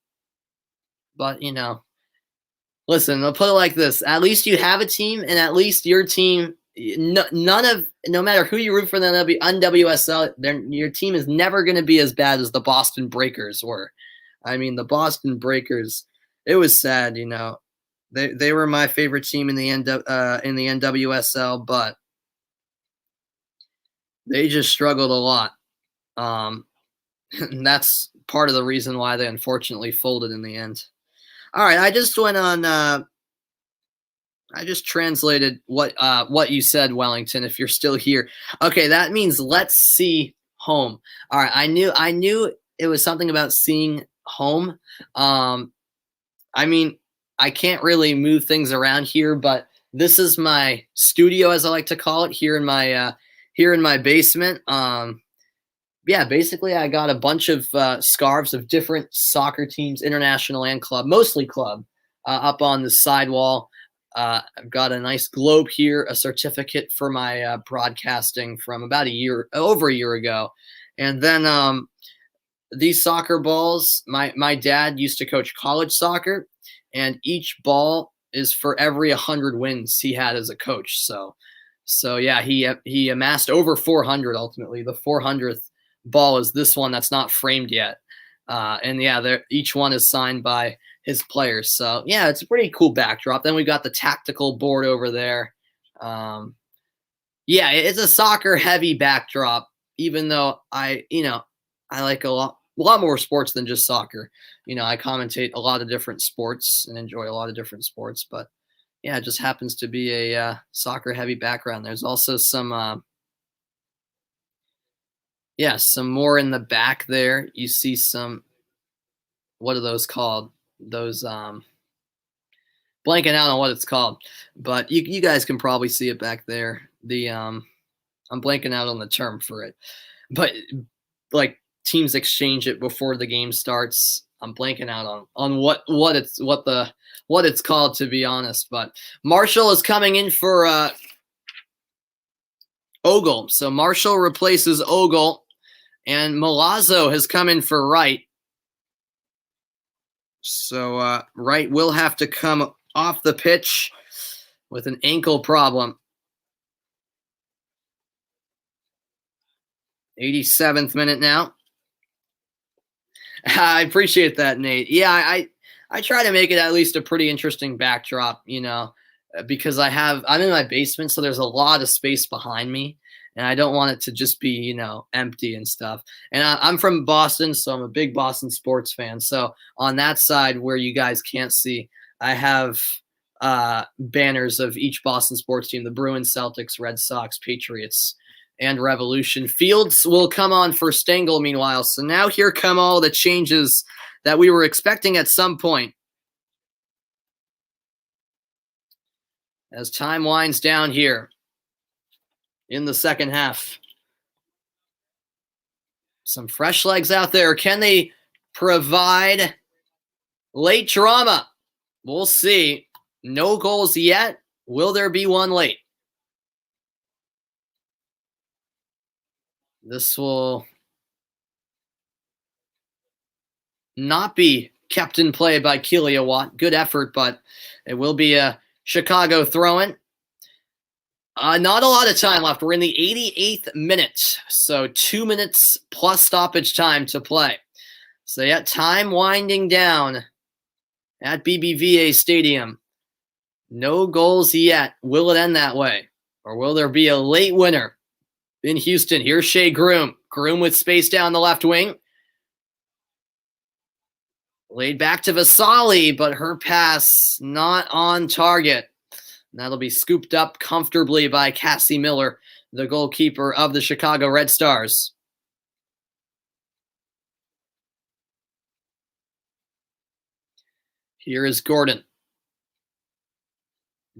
listen, I'll put it like this. At least you have a team, and at least your team, no matter who you root for in the NWSL, your team is never going to be as bad as the Boston Breakers were. I mean, the Boston Breakers, it was sad, They were my favorite team in the NWSL, but they just struggled a lot. And that's part of the reason why they unfortunately folded in the end. All right, I just went on. I just translated what you said, Wellington. If you're still here, okay, that means let's see home. All right, I knew it was something about seeing home. I mean, I can't really move things around here, but this is my studio, as I like to call it, here in my basement. Yeah, basically, I got a bunch of scarves of different soccer teams, international and club, mostly club, up on the sidewall. I've got a nice globe here, a certificate for my broadcasting from about over a year ago. And then these soccer balls, my dad used to coach college soccer, and each ball is for every 100 wins he had as a coach. So yeah, he amassed over 400 ultimately. The 400th ball is this one that's not framed yet. And yeah, each one is signed by his players. So yeah, it's a pretty cool backdrop. Then we've got the tactical board over there. Yeah, it's a soccer heavy backdrop, even though I like a lot more sports than just soccer. I commentate a lot of different sports and enjoy a lot of different sports, but yeah, it just happens to be a soccer heavy background. There's also some more in the back there. You see some, what are those called? Those blanking out on what it's called, but you guys can probably see it back there. I'm blanking out on the term for it, but like teams exchange it before the game starts. I'm blanking out on what it's called, to be honest. But Marshall is coming in for Ogle, so Marshall replaces Ogle, and Milazzo has come in for Wright. So Wright will have to come off the pitch with an ankle problem. 87th minute now. I appreciate that, Nate. Yeah, I try to make it at least a pretty interesting backdrop, because I'm in my basement, so there's a lot of space behind me, and I don't want it to just be, empty and stuff. And I'm from Boston, so I'm a big Boston sports fan. So on that side where you guys can't see, I have banners of each Boston sports team: the Bruins, Celtics, Red Sox, Patriots, and Revolution. Fields will come on for Stengel meanwhile. So now here come all the changes that we were expecting at some point. As time winds down here in the second half. Some fresh legs out there. Can they provide late drama? We'll see. No goals yet. Will there be one late? This will not be kept in play by Keelia Watt. Good effort, but it will be a Chicago throw-in. Not a lot of time left. We're in the 88th minute, so 2 minutes plus stoppage time to play. So yeah, time winding down at BBVA Stadium. No goals yet. Will it end that way? Or will there be a late winner? In Houston, here's Shea Groom. Groom with space down the left wing. Laid back to Vasali, but her pass not on target. That'll be scooped up comfortably by Cassie Miller, the goalkeeper of the Chicago Red Stars. Here is Gordon.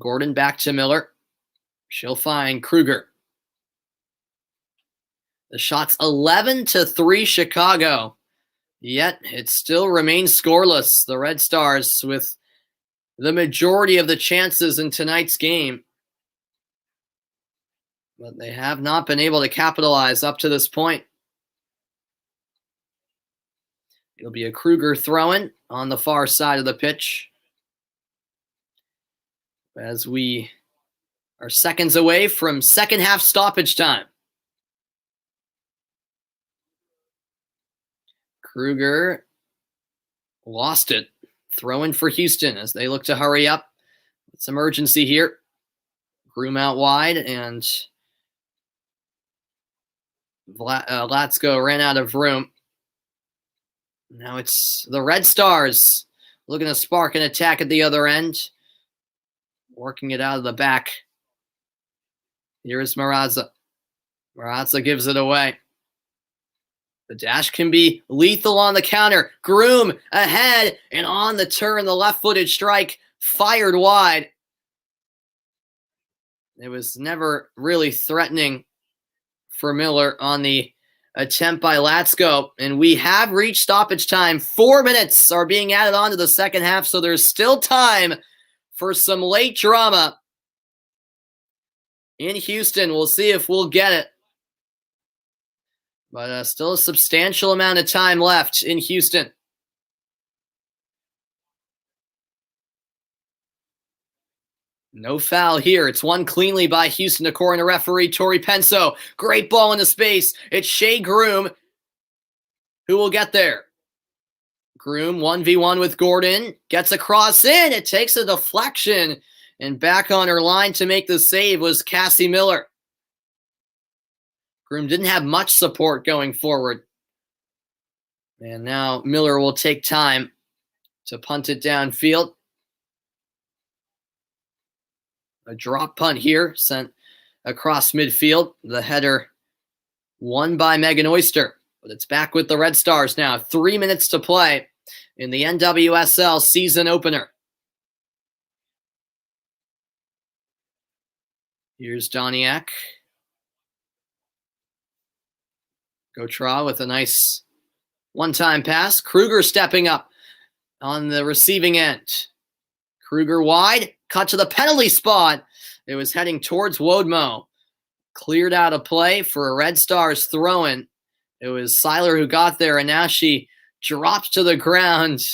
Gordon back to Miller. She'll find Kruger. The shot's 11-3 Chicago. Yet it still remains scoreless. The Red Stars with the majority of the chances in tonight's game. But they have not been able to capitalize up to this point. It'll be a Kruger throw-in on the far side of the pitch. As we are seconds away from second half stoppage time. Kruger lost it. Throw in for Houston as they look to hurry up. It's emergency here. Groom out wide, and Latsko ran out of room. Now it's the Red Stars looking to spark an attack at the other end. Working it out of the back. Here is Marazza. Marazza gives it away. The dash can be lethal on the counter. Groom ahead and on the turn, the left-footed strike fired wide. It was never really threatening for Miller on the attempt by Latsko. And we have reached stoppage time. 4 minutes are being added on to the second half, so there's still time for some late drama in Houston. We'll see if we'll get it. But still a substantial amount of time left in Houston. No foul here. It's won cleanly by Houston according to referee Tori Penso. Great ball into space. It's Shea Groom who will get there. Groom 1v1 with Gordon. Gets a cross in. It takes a deflection. And back on her line to make the save was Cassie Miller. Groom didn't have much support going forward. And now Miller will take time to punt it downfield. A drop punt here sent across midfield. The header won by Megan Oyster. But it's back with the Red Stars now. 3 minutes to play in the NWSL season opener. Here's Doniak. Gotra with a nice one-time pass. Kruger stepping up on the receiving end. Kruger wide, cut to the penalty spot. It was heading towards Wodmo. Cleared out a play for a Red Stars throw-in. It was Seiler who got there, and now she drops to the ground.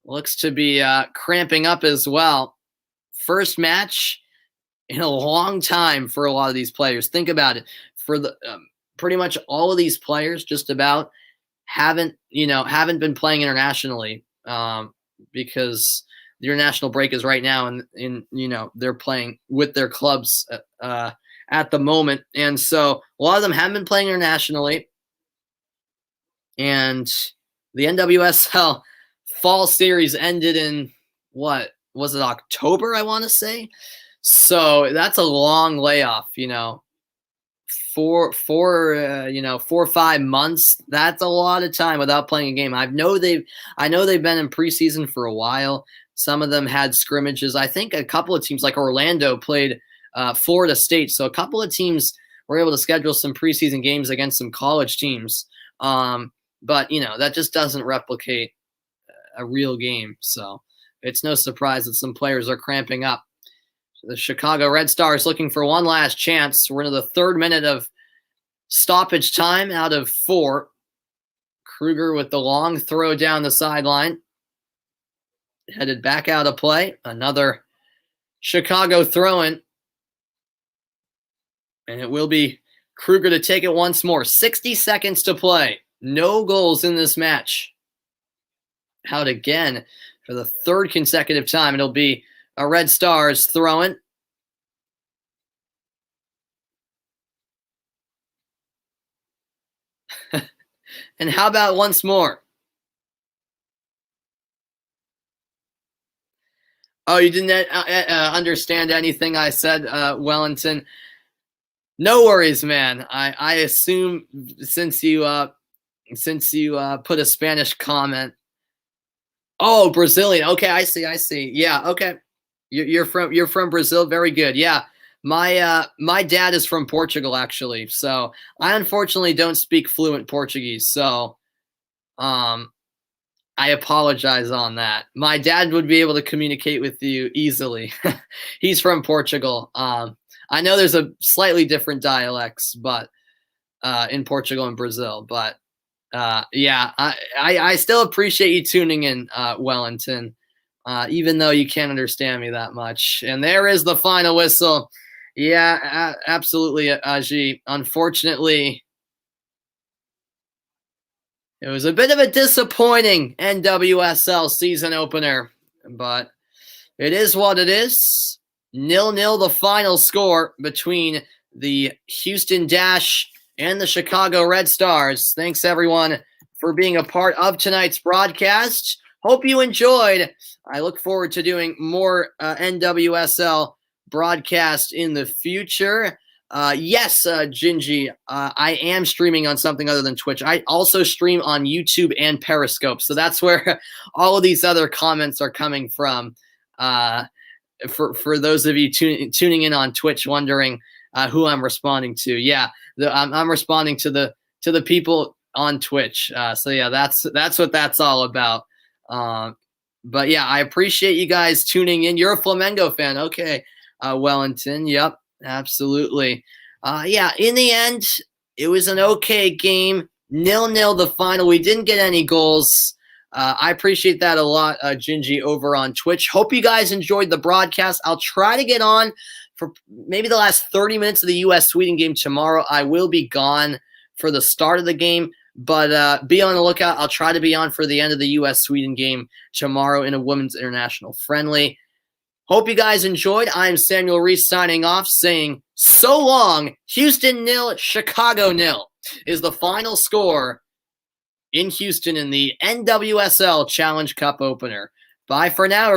Looks to be cramping up as well. First match in a long time for a lot of these players. Think about it. For the pretty much all of these players, just about haven't been playing internationally because the international break is right now, and they're playing with their clubs at the moment, and so a lot of them haven't been playing internationally. And the NWSL fall series ended in what was it, October, I want to say. So that's a long layoff, 4 or 5 months. That's a lot of time without playing a game. I know they've been in preseason for a while. Some of them had scrimmages. I think a couple of teams like Orlando played Florida State. So a couple of teams were able to schedule some preseason games against some college teams. But that just doesn't replicate a real game. So it's no surprise that some players are cramping up. The Chicago Red Stars looking for one last chance. We're into the 3rd minute of stoppage time out of 4. Kruger with the long throw down the sideline. Headed back out of play. Another Chicago throw-in. And it will be Kruger to take it once more. 60 seconds to play. No goals in this match. Out again for the 3rd consecutive time. It'll be a Red Stars throw-in. And how about once more? Oh, you didn't understand anything I said, Wellington? No worries, man. I assume since you put a Spanish comment. Oh, Brazilian. Okay, I see. Yeah, okay. You're from Brazil. Very good. Yeah, my dad is from Portugal, actually. So I unfortunately don't speak fluent Portuguese. So I apologize on that. My dad would be able to communicate with you easily. He's from Portugal. I know there's a slightly different dialects, but in Portugal and Brazil. But yeah, I still appreciate you tuning in, Wellington, even though you can't understand me that much. And there is the final whistle. Yeah, absolutely, Aji. Unfortunately, it was a bit of a disappointing NWSL season opener, but it is what it is. 0-0 the final score between the Houston Dash and the Chicago Red Stars. Thanks, everyone, for being a part of tonight's broadcast. Hope you enjoyed. I look forward to doing more NWSL broadcasts in the future. Yes, Gingy, I am streaming on something other than Twitch. I also stream on YouTube and Periscope. So that's where all of these other comments are coming from. For those of you tuning in on Twitch wondering who I'm responding to. Yeah, I'm responding to the people on Twitch. So yeah, that's what that's all about. But yeah, I appreciate you guys tuning in. You're a Flamengo fan. Okay, Wellington. Yep, absolutely. Yeah, in the end, it was an okay game. 0-0 the final. We didn't get any goals. I appreciate that a lot, Gingy, over on Twitch. Hope you guys enjoyed the broadcast. I'll try to get on for maybe the last 30 minutes of the U.S.-Sweden game tomorrow. I will be gone for the start of the game, but be on the lookout. I'll try to be on for the end of the U.S.-Sweden game tomorrow in a women's international friendly. Hope you guys enjoyed. I'm Samuel Reese signing off, saying so long. Houston 0, Chicago 0 is the final score in Houston in the NWSL Challenge Cup opener. Bye for now.